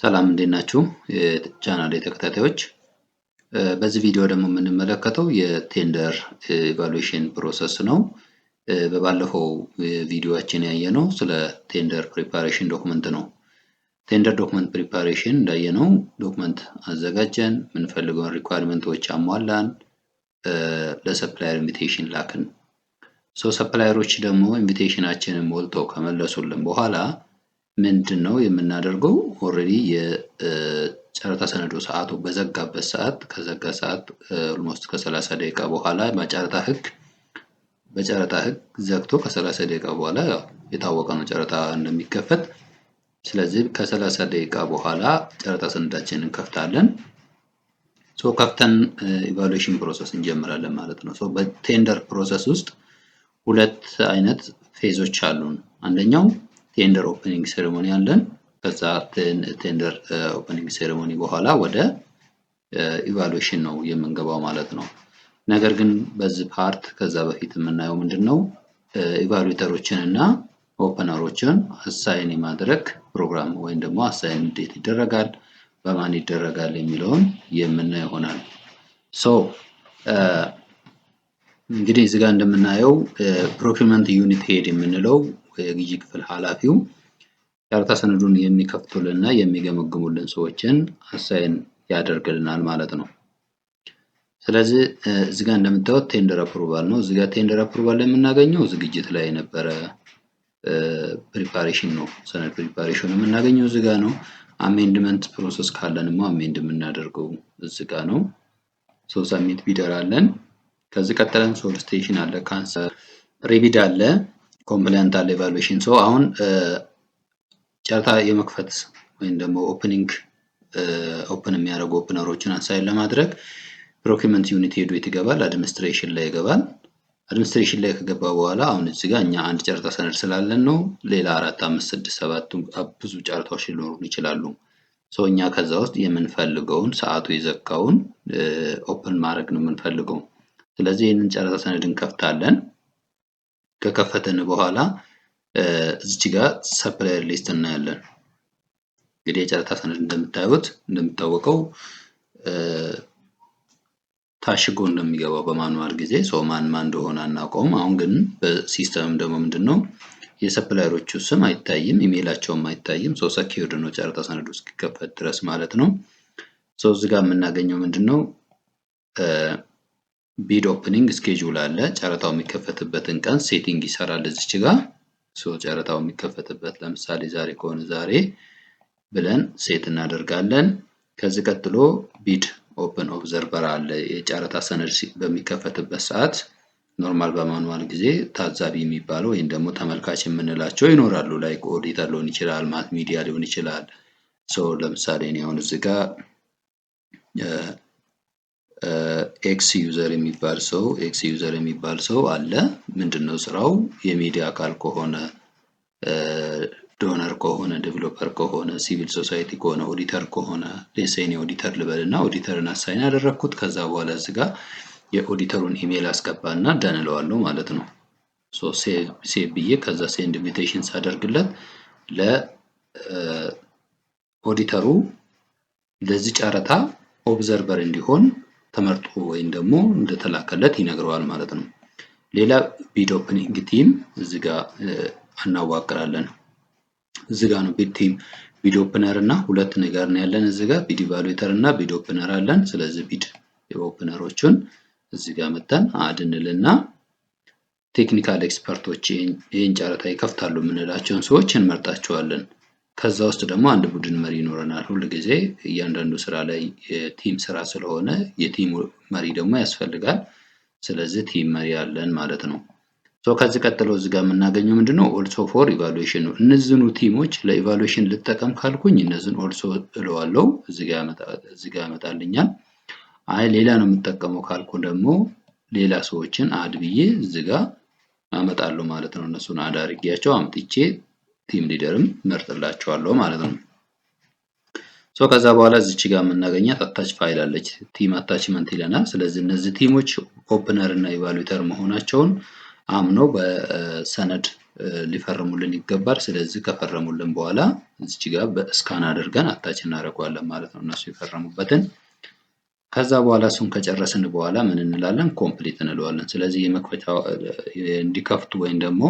ሰላም እንዴት ናችሁ የቻናሌ ተከታታዮች። በዚህ ቪዲዮ ደግሞ የምንመለከተው የቴንደር ኢቫሉዌሽን ፕሮሰስ ነው። በባለፈው ቪዲዮአችን ያየነው ስለ ቴንደር ፕሪፓሬሽን ዶክመንት ነው። ቴንደር ዶክመንት ፕሪፓሬሽን እንዳየነው ዶክመንት አዘጋጀን፣ የምንፈልገውን ሪኳየርመንቶች አሟላን፣ ለሰፕላየር ኢንቪቴሽን ላክን። ሰፕላየሮች ደግሞ ኢንቪቴሽናችንን ሞልተው ከመለሱልን በኋላ ምንድነው የምናደርገው? ኦልሬዲ የጨረታ ሰነዱ ሰዓቱ በዘጋበት ሰዓት ከዘጋ ሰዓት ኦልሞስት ከ30 ደቂቃ በኋላ በጨረታ ህግ ዘግቶ ከ30 ደቂቃ በኋላ ያው የታወቀ ነው ጨረታ እንደሚከፈት። ስለዚህ ከ30 ደቂቃ በኋላ ጨረታ ሰነዳችንን እንከፍታለን። ከፍተን ኢቫሉዌሽን ፕሮሰስ እንጀምራለን ማለት ነው። በቴንደር ፕሮሰስ ውስጥ ሁለት አይነት ፌዞች አሉን። አንደኛው ቴንደር ኦፕኒንግ ሴሬሞኒ አለን። ከዛ ቴንደር ኦፕኒንግ ሴሬሞኒ በኋላ ወደ ኢቫሉዌሽን ነው የምንገባው ማለት ነው። ነገር ግን በዚህ ፓርት ከዛ በፊት የምናየው ምንድነው ኢቫሉዌተሮችን እና ኦፕነሮችን አሳይን የማድረግ ፕሮግራም ወይም ደግሞ አሳይን እንዴት ይደረጋል፣ በማን ይደረጋል የሚለውን የምናየው ይሆናል። እንግዲህ እዚህ ጋር እንደምናየው ፕሮኪውመንት ዩኒት ሄድ የምንለው የግዢ ክፍል ኃላፊው ጨረታ ሰነዱን የሚከፍቱልንና የሚገመግሙልን ሰዎችን አሳይን ያደርግልናል ማለት ነው። ስለዚህ እዚህ ጋር እንደምታዩት ቴንደር አፕሩቫል ነው። እዚህ ጋር ቴንደር አፕሩቫል ላይ የምናገኘው ዝግጅት ላይ የነበረ ፕሪፓሬሽን ነው። ሰነድ ፕሪፓሬሽን የምናገኘው እዚህ ጋር ነው። አሜንድመንት ፕሮሰስ ካለንማ አሜንድ የምናደርገው እዚህ ጋር ነው። ሰብሚት ቢደር አለን። ከዚህ ቀጥለን ሶሊሲቴሽን አለ፣ ካንሰር ሪቪድ አለ፣ ኮምፕላያንት አለ፣ ኢቫሉዌሽን። አሁን ጨረታ የመክፈት ወይም ደግሞ ኦፕን የሚያደርጉ ኦፕነሮችን አሳይን ለማድረግ ፕሮኪውመንት ዩኒት ሄዶ ይገባል፣ አድሚኒስትሬሽን ላይ ይገባል። አድሚኒስትሬሽን ላይ ከገባ በኋላ አሁን እዚህ ጋር እኛ አንድ ጨረታ ሰነድ ስላለን ነው። ሌላ 4 5 6 7 ብዙ ጨረታዎች ሊኖሩ ይችላሉ። እኛ ከዛ ውስጥ የምንፈልገውን ሰዓቱ የዘጋውን ኦፕን ማድረግ ነው የምንፈልገው። ስለዚህ ይህንን ጨረታ ሰነድ እንከፍታለን። ከከፈትን በኋላ እዚች ጋር ሰፕላየር ሊስት እናያለን። እንግዲህ የጨረታ ሰነድ እንደሚታወቀው ታሽጎ እንደሚገባው በማኑዋል ጊዜ ማን እንደሆነ አናውቀውም። አሁን ግን በሲስተም ደግሞ ምንድነው የሰፕላየሮቹ ስም አይታይም፣ ኢሜይላቸውም አይታይም። ሰኪዩርድ ነው ጨረታ ሰነዱ እስኪከፈት ድረስ ማለት ነው። እዚህ ጋር የምናገኘው ምንድነው ቢድ ኦፕኒንግ ስኬጁል አለ። ጨረታው የሚከፈትበትን ቀን ሴቲንግ ይሰራል እዚች ጋር። ጨረታው የሚከፈትበት ለምሳሌ ዛሬ ከሆነ ዛሬ ብለን ሴት እናደርጋለን። ከዚህ ቀጥሎ ቢድ ኦፕን ኦብዘርቨር አለ። የጨረታ ሰነድ በሚከፈትበት ሰዓት ኖርማል በማኑዋል ጊዜ ታዛቢ የሚባለው ወይም ደግሞ ተመልካች የምንላቸው ይኖራሉ። ላይክ ኦዲተር ሊሆን ይችላል፣ ማስ ሚዲያ ሊሆን ይችላል። ለምሳሌ እኔ አሁን እዚህ ጋር ኤክስ ዩዘር የሚባል ሰው አለ። ምንድነው ስራው? የሚዲያ አካል ከሆነ፣ ዶነር ከሆነ፣ ዴቨሎፐር ከሆነ፣ ሲቪል ሶሳይቲ ከሆነ፣ ኦዲተር ከሆነ ሌሴኒ ኦዲተር ልበልና ኦዲተርን አሳይን አደረኩት። ከዛ በኋላ እዚህ ጋር የኦዲተሩን ኢሜል አስገባና ደን እለዋለሁ ማለት ነው። ሴቭ ብዬ ከዛ ሴንድ ኢንቪቴሽን ሳደርግለት ለኦዲተሩ ለዚህ ጨረታ ኦብዘርቨር እንዲሆን ተመርጦ ወይም ደግሞ እንደተላከለት ይነግረዋል ማለት ነው። ሌላ ቢድ ኦፕኒንግ ቲም እዚህ ጋር እናዋቅራለን። እዚህ ጋር ነው ቢድ ቲም፣ ቢድ ኦፕነር እና ሁለት ነገር ነው ያለን እዚህ ጋር ቢድ ኢቫሉዌተር እና ቢድ ኦፕነር አለን። ስለዚህ ቢድ ኦፕነሮችን እዚህ ጋር መተን አድንልና ቴክኒካል ኤክስፐርቶች ይህን ጨረታ ይከፍታሉ የምንላቸውን ሰዎች እንመርጣቸዋለን። ከዛ ውስጥ ደግሞ አንድ ቡድን መሪ ይኖረናል። ሁል ጊዜ እያንዳንዱ ስራ ላይ የቲም ስራ ስለሆነ የቲም መሪ ደግሞ ያስፈልጋል። ስለዚህ ቲም መሪ አለን ማለት ነው። ከዚህ ቀጥሎ እዚህ ጋር የምናገኘው ምንድነው ኦልሶ ፎር ኢቫሉዌሽን ነው። እነዚህኑ ቲሞች ለኢቫሉዌሽን ልጠቀም ካልኩኝ እነዚህን ኦልሶ እለዋለሁ፣ እዚህ ጋር ያመጣልኛል። አይ ሌላ ነው የምጠቀመው ካልኩ ደግሞ ሌላ ሰዎችን አድ ብዬ እዚህ ጋር አመጣለሁ ማለት ነው። እነሱን አድ አድርጌያቸው አምጥቼ ቲም ሊደርም መርጥላቸዋለሁ ማለት ነው። ከዛ በኋላ እዚች ጋር የምናገኛት አታች ፋይል አለች፣ ቲም አታችመንት ይለናል። ስለዚህ እነዚህ ቲሞች ኦፕነር እና ኢቫሉዌተር መሆናቸውን አምነው በሰነድ ሊፈርሙልን ይገባል። ስለዚህ ከፈረሙልን በኋላ እዚች ጋር በስካን አድርገን አታች እናደርገዋለን ማለት ነው እነሱ የፈረሙበትን። ከዛ በኋላ እሱን ከጨረስን በኋላ ምን እንላለን? ኮምፕሊት እንለዋለን። ስለዚህ የመክፈቻው እንዲከፍቱ ወይም ደግሞ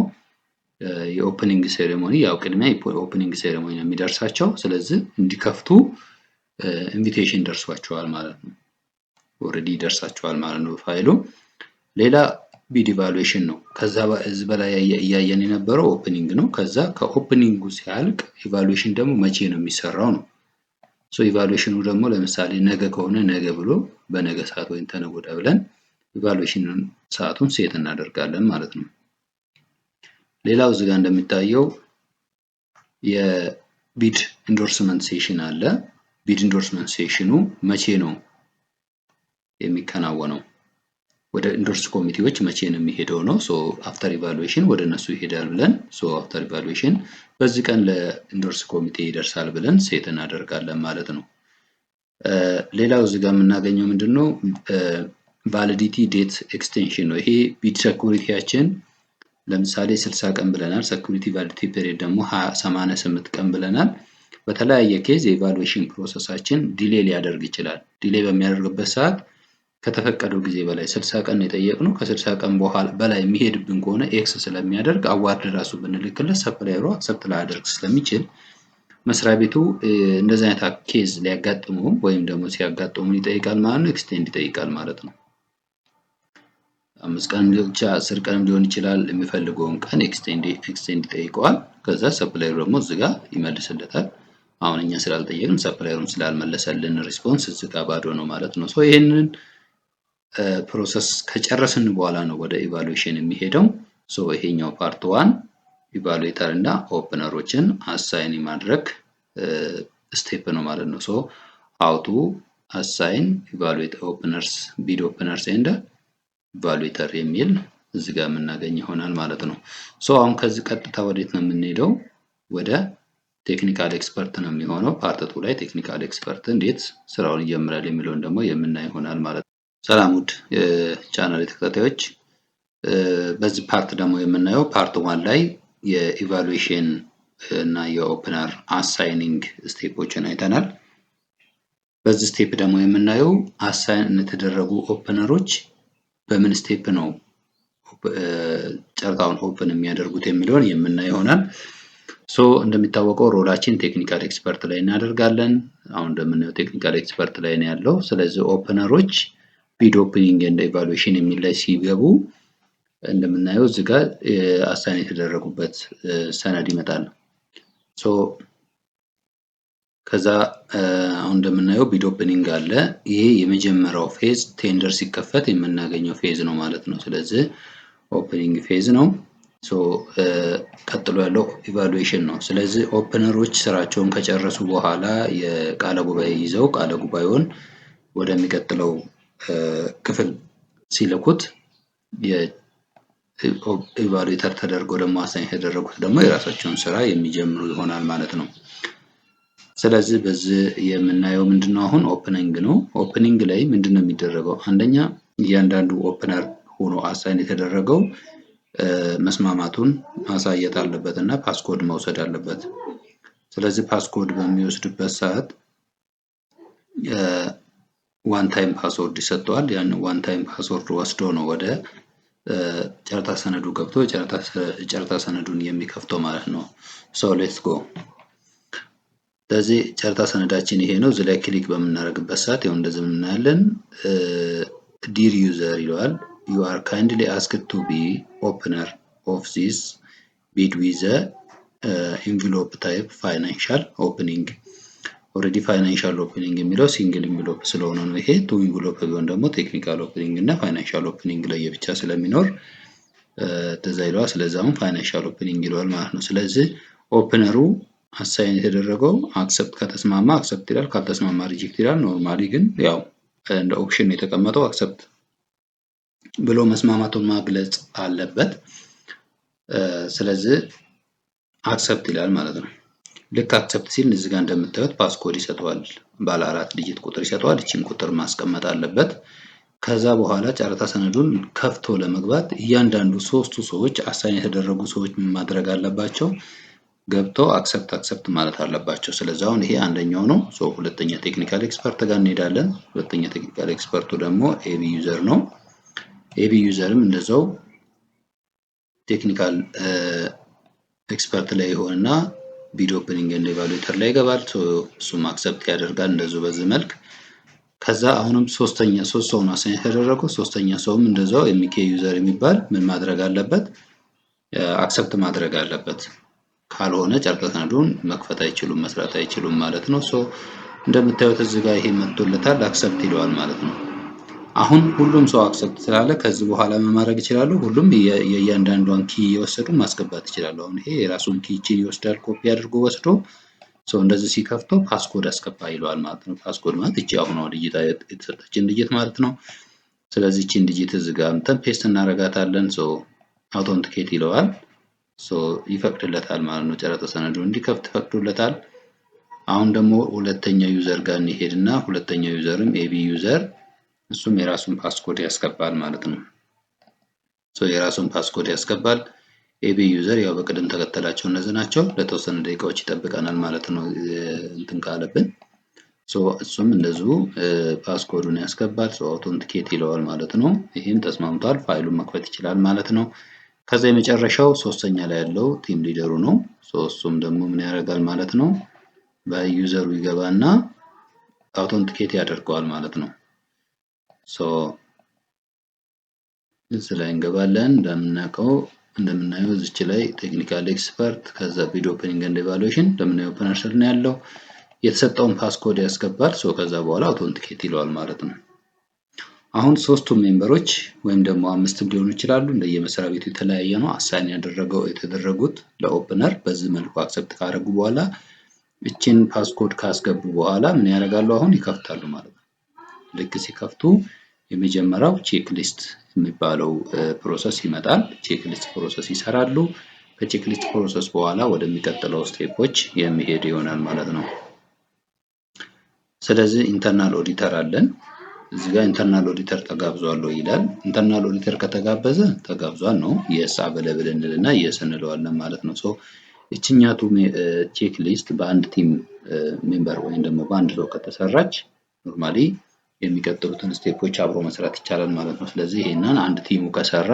የኦፕኒንግ ሴሬሞኒ ያው ቅድሚያ የኦፕኒንግ ሴሬሞኒ ነው የሚደርሳቸው። ስለዚህ እንዲከፍቱ ኢንቪቴሽን ደርሷቸዋል ማለት ነው። ኦልሬዲ ይደርሳቸዋል ማለት ነው ፋይሉ። ሌላ ቢድ ኢቫሉዌሽን ነው። ከዛ እዚህ በላይ እያየን የነበረው ኦፕኒንግ ነው። ከዛ ከኦፕኒንጉ ሲያልቅ ኢቫሉዌሽን ደግሞ መቼ ነው የሚሰራው ነው። ሶ ኢቫሉዌሽኑ ደግሞ ለምሳሌ ነገ ከሆነ ነገ ብሎ በነገ ሰዓት ወይም ተነገ ወዲያ ብለን ኢቫሉዌሽን ሰዓቱን ሴት እናደርጋለን ማለት ነው። ሌላው እዚህ ጋር እንደሚታየው የቢድ ኢንዶርስመንት ሴሽን አለ። ቢድ ኢንዶርስመንት ሴሽኑ መቼ ነው የሚከናወነው? ወደ ኢንዶርስ ኮሚቴዎች መቼ ነው የሚሄደው ነው። ሶ አፍተር ኢቫሉዌሽን ወደ እነሱ ይሄዳል ብለን ሶ አፍተር ኢቫሉዌሽን በዚህ ቀን ለኢንዶርስ ኮሚቴ ይደርሳል ብለን ሴት እናደርጋለን ማለት ነው። ሌላው እዚህ ጋር የምናገኘው ምንድነው? ቫሊዲቲ ዴት ኤክስቴንሽን ነው። ይሄ ቢድ ሴኩሪቲያችን ለምሳሌ 60 ቀን ብለናል። ሴኩሪቲ ቫሊዲቲ ፔሪድ ደግሞ 88 ቀን ብለናል። በተለያየ ኬዝ የኢቫሉዌሽን ፕሮሰሳችን ዲሌ ሊያደርግ ይችላል። ዲሌ በሚያደርግበት ሰዓት ከተፈቀደው ጊዜ በላይ 60 ቀን የጠየቅነው ከ60 ቀን በኋላ በላይ የሚሄድብን ከሆነ ኤክስ ስለሚያደርግ አዋርድ ራሱ ብንልክለት ሰፕላየሩ አክሰፕት ላያደርግ ስለሚችል መስሪያ ቤቱ እንደዚህ አይነት ኬዝ ሊያጋጥመው ወይም ደግሞ ሲያጋጥመው ይጠይቃል ማለት ነው። ኤክስቴንድ ይጠይቃል ማለት ነው። 5 ቀን ሊሆን ይችላል፣ 10 ቀንም ሊሆን ይችላል። የሚፈልገውን ቀን ኤክስቴንድ ይጠይቀዋል። ከዛ ሰፕላየሩ ደግሞ እዚህ ጋር ይመልስለታል። አሁን እኛ ስላልጠየቅን ሰፕላየሩም ስላልመለሰልን ሪስፖንስ እዚህ ጋር ባዶ ነው ማለት ነው። ሶ ይሄንን ፕሮሰስ ከጨረስን በኋላ ነው ወደ ኢቫሉዌሽን የሚሄደው። ሶ ይሄኛው ፓርት 1 ኢቫሉዌተር እና ኦፕነሮችን አሳይን የማድረግ ስቴፕ ነው ማለት ነው። ሶ ሃው ቱ አሳይን ኢቫሉዌት ኦፕነርስ ቢድ ኦፕነርስ ኤንድ ኢቫሉዌተር የሚል እዚህ ጋር የምናገኝ ይሆናል ማለት ነው። ሶ አሁን ከዚህ ቀጥታ ወዴት ነው የምንሄደው? ወደ ቴክኒካል ኤክስፐርት ነው የሚሆነው። ፓርት 2 ላይ ቴክኒካል ኤክስፐርት እንዴት ስራውን ይጀምራል የሚለውን ደግሞ የምናይ ይሆናል ማለት ነው። ሰላም ውድ የቻናል ተከታታዮች፣ በዚህ ፓርት ደግሞ የምናየው ፓርት 1 ላይ የኢቫሉዌሽን እና የኦፕነር አሳይኒንግ ስቴፖችን አይተናል። በዚህ ስቴፕ ደግሞ የምናየው አሳይን የተደረጉ ኦፕነሮች በምን ስቴፕ ነው ጨረታውን ኦፕን የሚያደርጉት የሚለውን የምናይ ይሆናል። ሶ እንደሚታወቀው ሮላችን ቴክኒካል ኤክስፐርት ላይ እናደርጋለን። አሁን እንደምናየው ቴክኒካል ኤክስፐርት ላይ ነው ያለው። ስለዚህ ኦፕነሮች ቢድ ኦፕኒንግ ኤንድ ኢቫሉዌሽን የሚል ላይ ሲገቡ እንደምናየው እዚህ ጋር አሳይን የተደረጉበት ሰነድ ይመጣል። ሶ ከዛ አሁን እንደምናየው ቢድ ኦፕኒንግ አለ። ይሄ የመጀመሪያው ፌዝ ቴንደር ሲከፈት የምናገኘው ፌዝ ነው ማለት ነው። ስለዚህ ኦፕኒንግ ፌዝ ነው። ሶ ቀጥሎ ያለው ኢቫሉዌሽን ነው። ስለዚህ ኦፕነሮች ስራቸውን ከጨረሱ በኋላ የቃለ ጉባኤ ይዘው ቃለ ጉባኤውን ወደሚቀጥለው ክፍል ሲልኩት የኢቫሉዌተር ተደርጎ ደግሞ አሳይን የተደረጉት ደግሞ የራሳቸውን ስራ የሚጀምሩ ይሆናል ማለት ነው። ስለዚህ በዚህ የምናየው ምንድነው? አሁን ኦፕኒንግ ነው። ኦፕኒንግ ላይ ምንድነው የሚደረገው? አንደኛ እያንዳንዱ ኦፕነር ሆኖ አሳይን የተደረገው መስማማቱን ማሳየት አለበት እና ፓስኮድ መውሰድ አለበት። ስለዚህ ፓስኮድ በሚወስድበት ሰዓት ዋን ታይም ፓስወርድ ይሰጠዋል። ያን ዋን ታይም ፓስወርድ ወስዶ ነው ወደ ጨረታ ሰነዱ ገብቶ ጨረታ ሰነዱን የሚከፍተው ማለት ነው። ሶ ሌትስ ጎ። ስለዚህ ጨረታ ሰነዳችን ይሄ ነው። እዚህ ላይ ክሊክ በምናደርግበት ሰዓት ይኸው እንደዚህ እናያለን። ዲር ዩዘር ይለዋል። you are kindly asked to be opener of this bid with the envelope type financial opening ኦልሬዲ ፋይናንሻል ኦፕኒንግ የሚለው ሲንግል ኢንቨሎፕ ስለሆነ ነው። ይሄ ቱ ኢንቨሎፕ ቢሆን ደግሞ ቴክኒካል ኦፕኒንግ እና ፋይናንሻል ኦፕኒንግ ላይ የብቻ ስለሚኖር ተዛ ይለዋል። ስለዚህ አሁን ፋይናንሻል ኦፕኒንግ ይለዋል ማለት ነው። ስለዚህ ኦፕነሩ አሳይን የተደረገው አክሰፕት ከተስማማ አክሰፕት ይላል፣ ካልተስማማ ሪጀክት ይላል። ኖርማሊ ግን ያው እንደ ኦፕሽን የተቀመጠው አክሰፕት ብሎ መስማማቱን ማግለጽ አለበት። ስለዚህ አክሰፕት ይላል ማለት ነው። ልክ አክሰፕት ሲል እዚህ ጋር እንደምታዩት ፓስኮድ ይሰጠዋል። ባለ 4 ዲጂት ቁጥር ይሰጠዋል። እቺን ቁጥር ማስቀመጥ አለበት። ከዛ በኋላ ጨረታ ሰነዱን ከፍቶ ለመግባት እያንዳንዱ ሶስቱ ሰዎች አሳይን የተደረጉ ሰዎች ምን ማድረግ አለባቸው? ገብተው አክሰፕት ማለት አለባቸው። ስለዚህ አሁን ይሄ አንደኛው ነው። ሁለተኛ ቴክኒካል ኤክስፐርት ጋር እንሄዳለን። ሁለተኛ ቴክኒካል ኤክስፐርቱ ደግሞ ኤቢ ዩዘር ነው። ኤቢ ዩዘርም እንደዛው ቴክኒካል ኤክስፐርት ላይ ይሆንና ቢድ ኦፕኒንግ ኤንድ ኤቫሉዌተር ላይ ይገባል። እሱም አክሰፕት ያደርጋል እንደዚሁ በዚህ መልክ። ከዛ አሁንም ሶስት ሰው ነው አሳይን የተደረገው። ሶስተኛ ሰውም እንደዛው ኤምኬ ዩዘር የሚባል ምን ማድረግ አለበት? አክሰፕት ማድረግ አለበት። ካልሆነ ጨረታ ሰነዱን መክፈት አይችሉም፣ መስራት አይችሉም ማለት ነው። እንደምታዩት እዚህ ጋር ይሄ መጥቶለታል፣ አክሰፕት ይለዋል ማለት ነው። አሁን ሁሉም ሰው አክሰፕት ስላለ ከዚህ በኋላ ምን ማድረግ ይችላሉ? ሁሉም የእያንዳንዷን ኪ እየወሰዱ ማስገባት ይችላሉ። አሁን ይሄ የራሱን ኪችን ይወስዳል፣ ኮፒ አድርጎ ወስዶ እንደዚህ ሲከፍተው ፓስኮድ አስገባ ይለዋል ማለት ነው። ፓስኮድ ማለት እቺ አሁን ዲጂት የተሰጠችን ዲጂት ማለት ነው። ስለዚህ እቺን ዲጂት እዚህ ጋር አምጥተን ፔስት እናደርጋታለን። አውተንቲኬት ይለዋል። ይፈቅድለታል ማለት ነው። ጨረታ ሰነዱን እንዲከፍት ፈቅዶለታል። አሁን ደግሞ ሁለተኛው ዩዘር ጋር እንሄድና ሁለተኛው ዩዘርም ኤቢ ዩዘር እሱም የራሱን ፓስኮድ ያስገባል ማለት ነው። የራሱን ፓስኮድ ያስገባል። ኤቢ ዩዘር ያው በቅደም ተከተላቸው እነዚህ ናቸው። ለተወሰነ ደቂቃዎች ይጠብቀናል ማለት ነው እንትን ካለብን። እሱም እንደዚሁ ፓስኮዱን ያስገባል። አውተንቲኬት ይለዋል ማለት ነው። ይህም ተስማምቷል። ፋይሉን መክፈት ይችላል ማለት ነው። ከዛ የመጨረሻው ሶስተኛ ላይ ያለው ቲም ሊደሩ ነው። እሱም ደግሞ ምን ያደርጋል ማለት ነው? በዩዘሩ ይገባና አውተንቲኬት ያደርገዋል ማለት ነው። እዚህ ላይ እንገባለን። እንደምናየው እዚች ላይ ቴክኒካል ኤክስፐርት ከዛ ቢድ ኦፕኒንግ ኤንድ ኤቫሉዌሽን እንደምናየው ኦፕነር ስር ነው ያለው። የተሰጠውን ፓስኮድ ያስገባል። ከዛ በኋላ አውተንቲኬት ይለዋል ማለት ነው። አሁን ሶስቱም ሜምበሮች ወይም ደግሞ አምስትም ሊሆኑ ይችላሉ፣ እንደየመስሪያ ቤቱ የተለያየ ነው። አሳይን የተደረጉት ለኦፕነር በዚህ መልኩ አክሰፕት ካደረጉ በኋላ እቺን ፓስኮድ ካስገቡ በኋላ ምን ያደርጋሉ? አሁን ይከፍታሉ ማለት ነው። ልክ ሲከፍቱ የመጀመሪያው ቼክ ሊስት የሚባለው ፕሮሰስ ይመጣል። ቼክ ሊስት ፕሮሰስ ይሰራሉ። ከቼክ ሊስት ፕሮሰስ በኋላ ወደሚቀጥለው ስቴፖች የሚሄድ ይሆናል ማለት ነው። ስለዚህ ኢንተርናል ኦዲተር አለን። እዚህ ጋር ኢንተርናል ኦዲተር ተጋብዟል ይላል። ኢንተርናል ኦዲተር ከተጋበዘ ተጋብዟል ነው። የስ አበለብል እንልና የስ እንለዋለን ማለት ነው። እችኛቱ ቼክ ሊስት በአንድ ቲም ሜምበር ወይም ደግሞ በአንድ ሰው ከተሰራች ኖርማሊ የሚቀጥሉትን ስቴፖች አብሮ መስራት ይቻላል ማለት ነው። ስለዚህ ይሄንን አንድ ቲሙ ከሰራ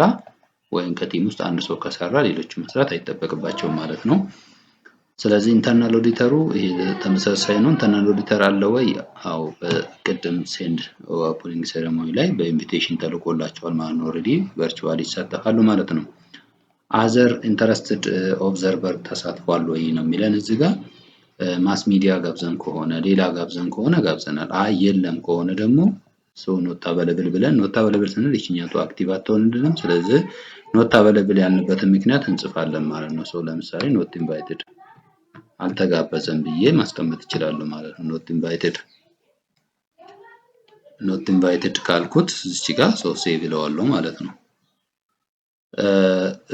ወይም ከቲም ውስጥ አንድ ሰው ከሰራ ሌሎቹ መስራት አይጠበቅባቸውም ማለት ነው። ስለዚህ ኢንተርናል ኦዲተሩ ይሄ ተመሳሳይ ነው። ኢንተርናል ኦዲተር አለ ወይ? አዎ፣ በቅድም ሴንድ ኦፕኒንግ ሴሬሞኒ ላይ በኢንቪቴሽን ተልኮላቸዋል ማለት ነው። ኦልሬዲ ቨርቹዋሊ ይሳተፋሉ ማለት ነው። አዘር ኢንተረስትድ ኦብዘርቨር ተሳትፏል ወይ ነው የሚለን እዚህ ጋር። ማስ ሚዲያ ጋብዘን ከሆነ ሌላ ጋብዘን ከሆነ ጋብዘናል። የለም ከሆነ ደግሞ ኖት አቬለብል ብለን ኖት አቬለብል ስንል ይችኛቱ አክቲቭ አትሆንልንም። ስለዚህ ኖት አቬለብል ያልንበትን ምክንያት እንጽፋለን ማለት ነው። ለምሳሌ ኖት ኢንቫይትድ አልተጋበዘም ብዬ ማስቀመጥ ይችላሉ ማለት ነው። ኖት ኢንቫይትድ ካልኩት እዚህ ጋር ሴቭ ይለዋለሁ ማለት ነው።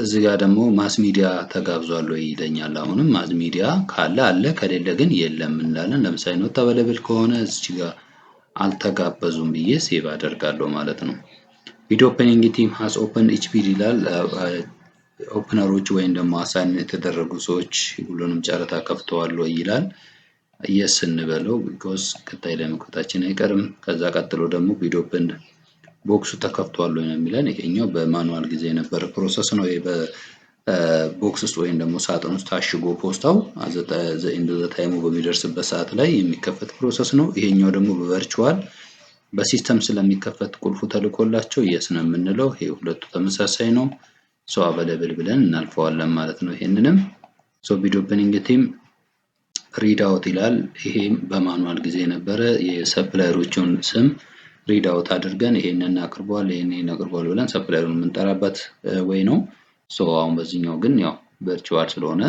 እዚህ ጋር ደግሞ ማስ ሚዲያ ተጋብዟል ወይ ይለኛል። አሁንም ማስ ሚዲያ ካለ አለ፣ ከሌለ ግን የለም እንላለን። ለምሳሌ ኖት አቬለብል ከሆነ እዚህ ጋር አልተጋበዙም ብዬ ሴቭ አደርጋለሁ ማለት ነው። ቪዲዮ ኦፕኒንግ ቲም ሃዝ ኦፕን ኤችፒዲ ይላል። ኦፕነሮች ወይም ደግሞ አሳይን የተደረጉ ሰዎች ሁሉንም ጨረታ ከፍተዋል ወይ ይላል። የስ እንበለው ቢኮዝ ቀጣይ ላይ መክፈታችን አይቀርም። ከዛ ቀጥሎ ደግሞ ቪዲዮ ኦፕን ቦክሱ ተከፍቷል ወይ ነው የሚለን። ይሄኛው በማኑዋል ጊዜ የነበረ ፕሮሰስ ነው። በቦክስ ውስጥ ወይም ደግሞ ሳጥን ውስጥ ታሽጎ ፖስታው ኢንድ ዘ ታይሙ በሚደርስበት ሰዓት ላይ የሚከፈት ፕሮሰስ ነው። ይሄኛው ደግሞ በቨርቹዋል በሲስተም ስለሚከፈት ቁልፉ ተልኮላቸው የስ ነው የምንለው። ይሄ ሁለቱ ተመሳሳይ ነው። አቬለብል ብለን እናልፈዋለን ማለት ነው። ይሄንንም ቪዲዮ ኦፕኒንግ ቲም ሪድ አውት ይላል። ይሄም በማኑዋል ጊዜ የነበረ የሰፕላየሮቹን ስም ሪድ አውት አድርገን ይሄንን አቅርቧል ብለን ሰፕላየሩን የምንጠራበት ወይ ነው። አሁን በዚህኛው ግን ያው ቨርቹዋል ስለሆነ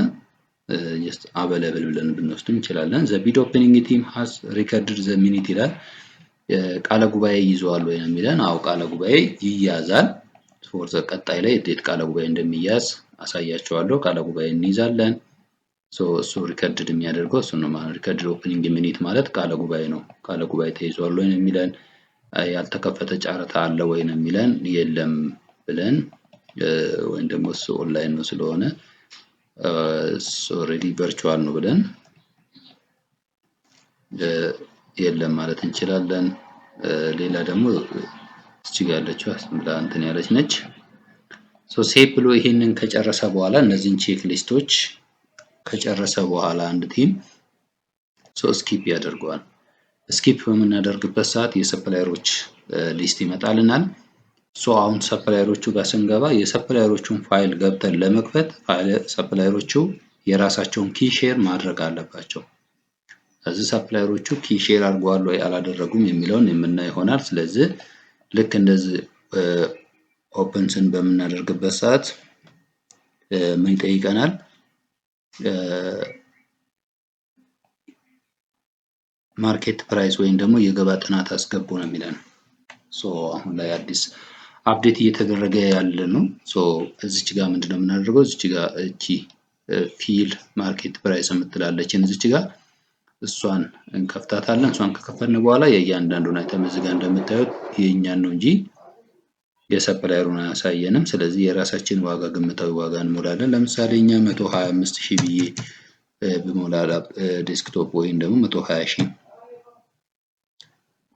አቬለብል ብለን ብንወስድ እንችላለን። ዘ ቢድ ኦፕኒንግ ቲም ሃዝ ሪከርድድ ዘ ሚኒት ይላል። ቃለ ጉባኤ ይዘዋል ወይ ነው የሚለን። አዎ ቃለ ጉባኤ ይያዛል። ቀጣይ ላይ እንዴት ቃለ ጉባኤ እንደሚያዝ አሳያቸዋለሁ። ቃለ ጉባኤ እንይዛለን። እሱ ሪከርድድ የሚያደርገው እሱ ነው ማለት። ሪከርድድ ኦፕኒንግ ሚኒት ማለት ቃለ ጉባኤ ነው። ቃለ ጉባኤ ተይዟል ወይ ነው የሚለን። ያልተከፈተ ጨረታ አለ ወይ ነው የሚለን። የለም ብለን ወይም ደግሞ እሱ ኦንላይን ነው ስለሆነ ኦልሬዲ ቨርቹዋል ነው ብለን የለም ማለት እንችላለን። ሌላ ደግሞ እዚህ ጋር ያለችው ብላ እንትን ያለች ነች። ሴቭ ብሎ ይሄንን ከጨረሰ በኋላ እነዚህን ቼክ ሊስቶች ከጨረሰ በኋላ አንድ ቲም ስኪፕ ያደርገዋል። ስኪፕ በምናደርግበት ሰዓት የሰፕላየሮች ሊስት ይመጣልናል። አሁን ሰፕላየሮቹ ጋር ስንገባ የሰፕላየሮቹን ፋይል ገብተን ለመክፈት ሰፕላየሮቹ የራሳቸውን ኪ ሼር ማድረግ አለባቸው። እዚህ ሰፕላየሮቹ ኪ ሼር አድርገዋል ወይ አላደረጉም የሚለውን የምናይ ይሆናል። ስለዚህ ልክ እንደዚህ ኦፕንስን በምናደርግበት ሰዓት ምን ይጠይቀናል? ማርኬት ፕራይስ ወይም ደግሞ የገበያ ጥናት አስገቡ ነው የሚለን። አሁን ላይ አዲስ አፕዴት እየተደረገ ያለ ነው። እዚች ጋር ምንድነው የምናደርገው? እዚች ጋር እቺ ፊል ማርኬት ፕራይስ የምትላለችን እዚች ጋር እሷን እንከፍታታለን። እሷን ከከፈትን በኋላ የእያንዳንዱን አይተም እዚህ ጋር እንደምታዩት የኛን ነው እንጂ የሰፕላየሩን አያሳየንም። ስለዚህ የራሳችን ዋጋ ግምታዊ ዋጋ እንሞላለን። ለምሳሌ እኛ 125,000 ብዬ ብሞላ ዴስክቶፕ ወይም ደግሞ 120,000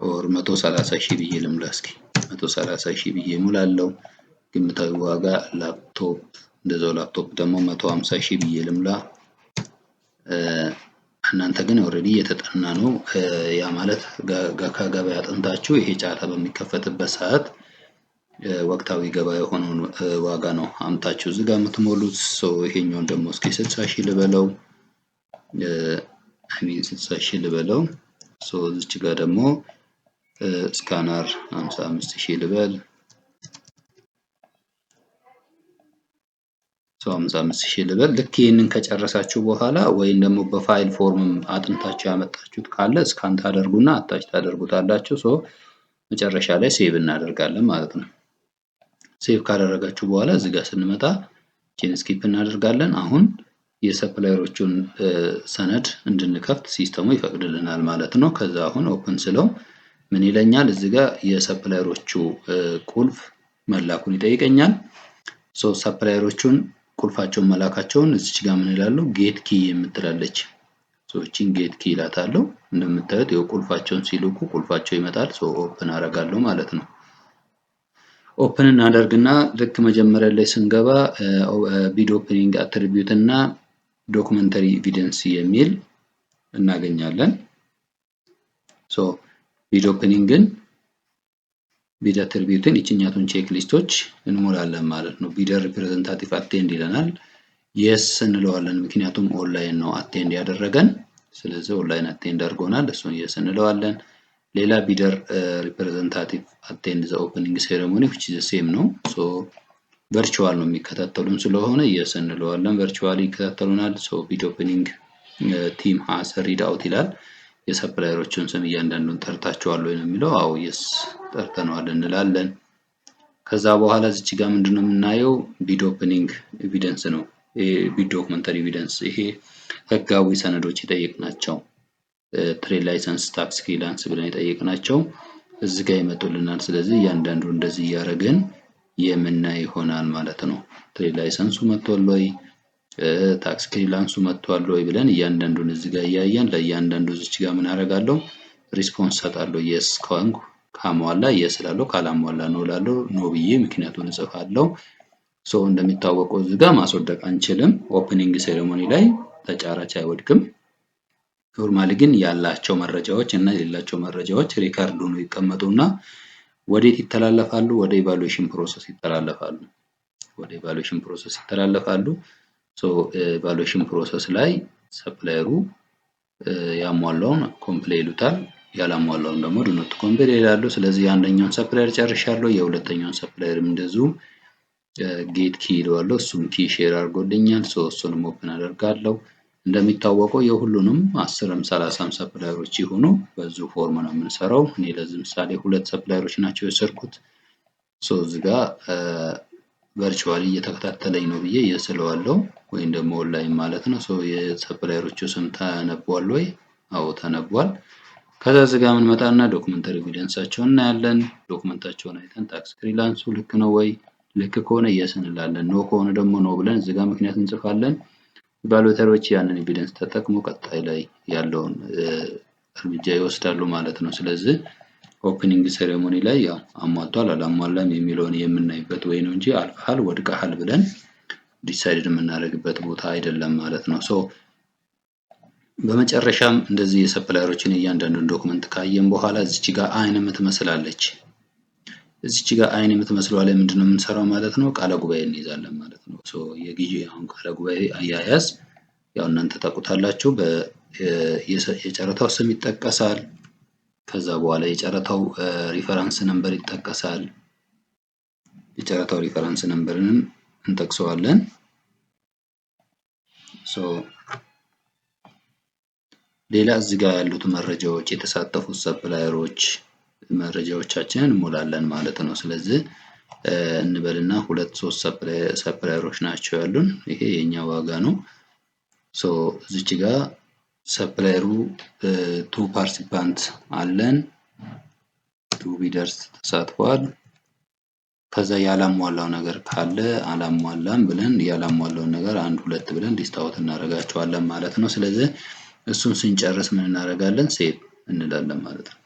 ኦር 130,000 ብዬ ልምላ። እስኪ 130,000 ብዬ እሞላለሁ። ግምታዊ ዋጋ ላፕቶፕ እንደዛው ላፕቶፕ ደግሞ 150,000 ብዬ ልምላ። እናንተ ግን ኦልሬዲ የተጠና ነው። ያ ማለት ከገበያ አጥንታችሁ ይሄ ጨረታ በሚከፈትበት ሰዓት ወቅታዊ ገበያ የሆነውን ዋጋ ነው አምታችሁ እዚህ ጋር የምትሞሉት። ይሄኛውን ደግሞ እስኪ 60,000 ልበለው። 60,000 ልበለው። እዚች ጋር ደግሞ ስካነር 55,000 ልበል። 55,000 ልበል። ልክ ይህንን ከጨረሳችሁ በኋላ ወይም ደግሞ በፋይል ፎርም አጥንታችሁ ያመጣችሁት ካለ ስካን ታደርጉና አታች ታደርጉታላችሁ። መጨረሻ ላይ ሴቭ እናደርጋለን ማለት ነው። ሴቭ ካደረጋችሁ በኋላ እዚህ ጋር ስንመጣ ቼን ስኪፕ እናደርጋለን። አሁን የሰፕላየሮቹን ሰነድ እንድንከፍት ሲስተሙ ይፈቅድልናል ማለት ነው። ከዛ አሁን ኦፕን ስለው ምን ይለኛል? እዚህ ጋር የሰፕላየሮቹ ቁልፍ መላኩን ይጠይቀኛል። ሰፕላየሮቹን ቁልፋቸውን መላካቸውን እዚች ጋር ምን ይላሉ? ጌት ኪ የምትላለች እቺን ጌት ኪ ይላታለሁ። እንደምታዩት ይኸው ቁልፋቸውን ሲልኩ ቁልፋቸው ይመጣል። ኦፕን አደርጋለሁ ማለት ነው። ኦፕን እናደርግና ልክ መጀመሪያ ላይ ስንገባ ቢድ ኦፕኒንግ አትሪቢዩት እና ዶክመንተሪ ኤቪደንስ የሚል እናገኛለን። ቢድ ኦፕኒንግን ቢድ አትሪቢዩትን ይችኛቱን ቼክ ሊስቶች እንሞላለን ማለት ነው። ቢደር ሪፕሬዘንታቲቭ አቴንድ ይለናል። የስ እንለዋለን፣ ምክንያቱም ኦንላይን ነው አቴንድ ያደረገን። ስለዚህ ኦንላይን አቴንድ አድርጎናል፣ እሱን የስ እንለዋለን። ሌላ ቢደር ሪፕሬዘንታቲቭ አቴንድ ዘ ኦፕኒንግ ሴሬሞኒ which is the same ነው። ቨርቹዋል ነው የሚከታተሉን ስለሆነ የስ እንለዋለን፣ ቨርቹዋሊ ይከታተሉናል። ቢድ ኦፕኒንግ ቲም ሃስ ሪድ አውት ይላል። የሰፕላየሮቹን ስም እያንዳንዱን ጠርታቸዋል ወይ ነው የሚለው። አዎ የስ ጠርተነዋል እንላለን። ከዛ በኋላ እዚች ጋር ምንድነው የምናየው? ቢድ ኦፕኒንግ ኤቪደንስ ነው። ቢድ ዶክመንተሪ ኤቪደንስ ይሄ ህጋዊ ሰነዶች የጠየቅናቸው ትሬድ ላይሰንስ፣ ታክስ ክሊራንስ ብለን የጠየቅናቸው እዚህ ጋር ይመጡልናል። ስለዚህ እያንዳንዱ እንደዚህ እያደረግን የምናይ ይሆናል ማለት ነው። ትሬድ ላይሰንሱ መጥቷል ወይ፣ ታክስ ክሊራንሱ መጥቷል ወይ ብለን እያንዳንዱን እዚህ ጋር እያየን ለእያንዳንዱ እዚች ጋር ምን አደርጋለሁ? ሪስፖንስ ሰጣለሁ። የስ ከሆንኩ ካሟላ የስ እላለሁ፣ ካላሟላ ኖ እላለሁ። ኖ ብዬ ምክንያቱን እጽፋለሁ። እንደሚታወቀው እዚህ ጋር ማስወደቅ አንችልም። ኦፕኒንግ ሴሬሞኒ ላይ ተጫራች አይወድቅም። ኖርማሊ ግን ያላቸው መረጃዎች እና የሌላቸው መረጃዎች ሪካርድ ሆነው ይቀመጡና ወዴት ይተላለፋሉ? ወደ ኢቫሉዌሽን ፕሮሰስ ይተላለፋሉ። ወደ ኢቫሉዌሽን ፕሮሰስ ይተላለፋሉ። ኢቫሉዌሽን ፕሮሰስ ላይ ሰፕላየሩ ያሟላውን ኮምፕሌት ይሉታል፣ ያላሟላውን ደግሞ ዱ ኖት ኮምፕሌት ይላሉ። ስለዚህ የአንደኛውን ሰፕላየር ጨርሻለሁ፣ የሁለተኛውን ሰፕላየርም እንደዚሁ ጌት ኪ ይለዋለሁ። እሱም ኪ ሼር አድርጎልኛል። እሱንም ኦፕን አደርጋለሁ። እንደሚታወቀው የሁሉንም 10ም 30ም ሰፕላየሮች ይሁኑ በዚሁ ፎርም ነው የምንሰራው። እኔ ለዚህ ምሳሌ 2 ሰፕላየሮች ናቸው የሰርኩት። እዚህ ጋር ቨርቹዋሊ እየተከታተለኝ ነው ብዬ የስለዋለሁ ወይም ደግሞ ኦንላይን ማለት ነው። የሰፕላየሮቹ ስም ተነቧል ወይ? አዎ ተነቧል። ከዛ እዚህ ጋር እንመጣና ዶክመንተሪ ኤቪደንሳቸውን እናያለን። ዶክመንታቸውን አይተን ታክስ ፍሪላንሱ ልክ ነው ወይ? ልክ ከሆነ የስ እንላለን። ኖ ከሆነ ደግሞ ኖ ብለን እዚህ ጋር ምክንያት እንጽፋለን። ኢቫሉዌተሮች ያንን ኤቪደንስ ተጠቅሞ ቀጣይ ላይ ያለውን እርምጃ ይወስዳሉ ማለት ነው። ስለዚህ ኦፕኒንግ ሴሬሞኒ ላይ ያው አሟልቷል አላሟላም የሚለውን የምናይበት ወይ ነው እንጂ አልፈሃል ወድቀሃል ብለን ዲሳይድ የምናደርግበት ቦታ አይደለም ማለት ነው። ሶ በመጨረሻም እንደዚህ የሰፕላየሮችን እያንዳንዱን ዶክመንት ካየን በኋላ እዚች ጋር አይን የምትመስላለች እዚች ጋር አይን የምትመስለው ላይ ምንድነው የምንሰራው ማለት ነው? ቃለ ጉባኤ እንይዛለን ማለት ነው። ሶ የግዢ አሁን ቃለ ጉባኤ አያያዝ ያው እናንተ ታውቁታላችሁ። የጨረታው ስም ይጠቀሳል። ከዛ በኋላ የጨረታው ሪፈረንስ ነምበር ይጠቀሳል። የጨረታው ሪፈረንስ ነምበርንም እንጠቅሰዋለን። ሶ ሌላ እዚህ ጋር ያሉት መረጃዎች የተሳተፉት ሰፕላየሮች መረጃዎቻችንን እንሞላለን ማለት ነው። ስለዚህ እንበልና 2-3 ሰፕላየሮች ናቸው ያሉን። ይሄ የኛ ዋጋ ነው። ሶ እዚች ጋር ሰፕላየሩ 2 ፓርቲሲፓንት አለን። 2 ቢደርስ ተሳትፏል። ከዛ ያላሟላው ነገር ካለ አላሟላም ብለን ያላሟላውን ነገር 1-2 ብለን ሊስት አውት እናደርጋቸዋለን ማለት ነው። ስለዚህ እሱን ስንጨርስ ምን እናደርጋለን? ሴቭ እንላለን ማለት ነው።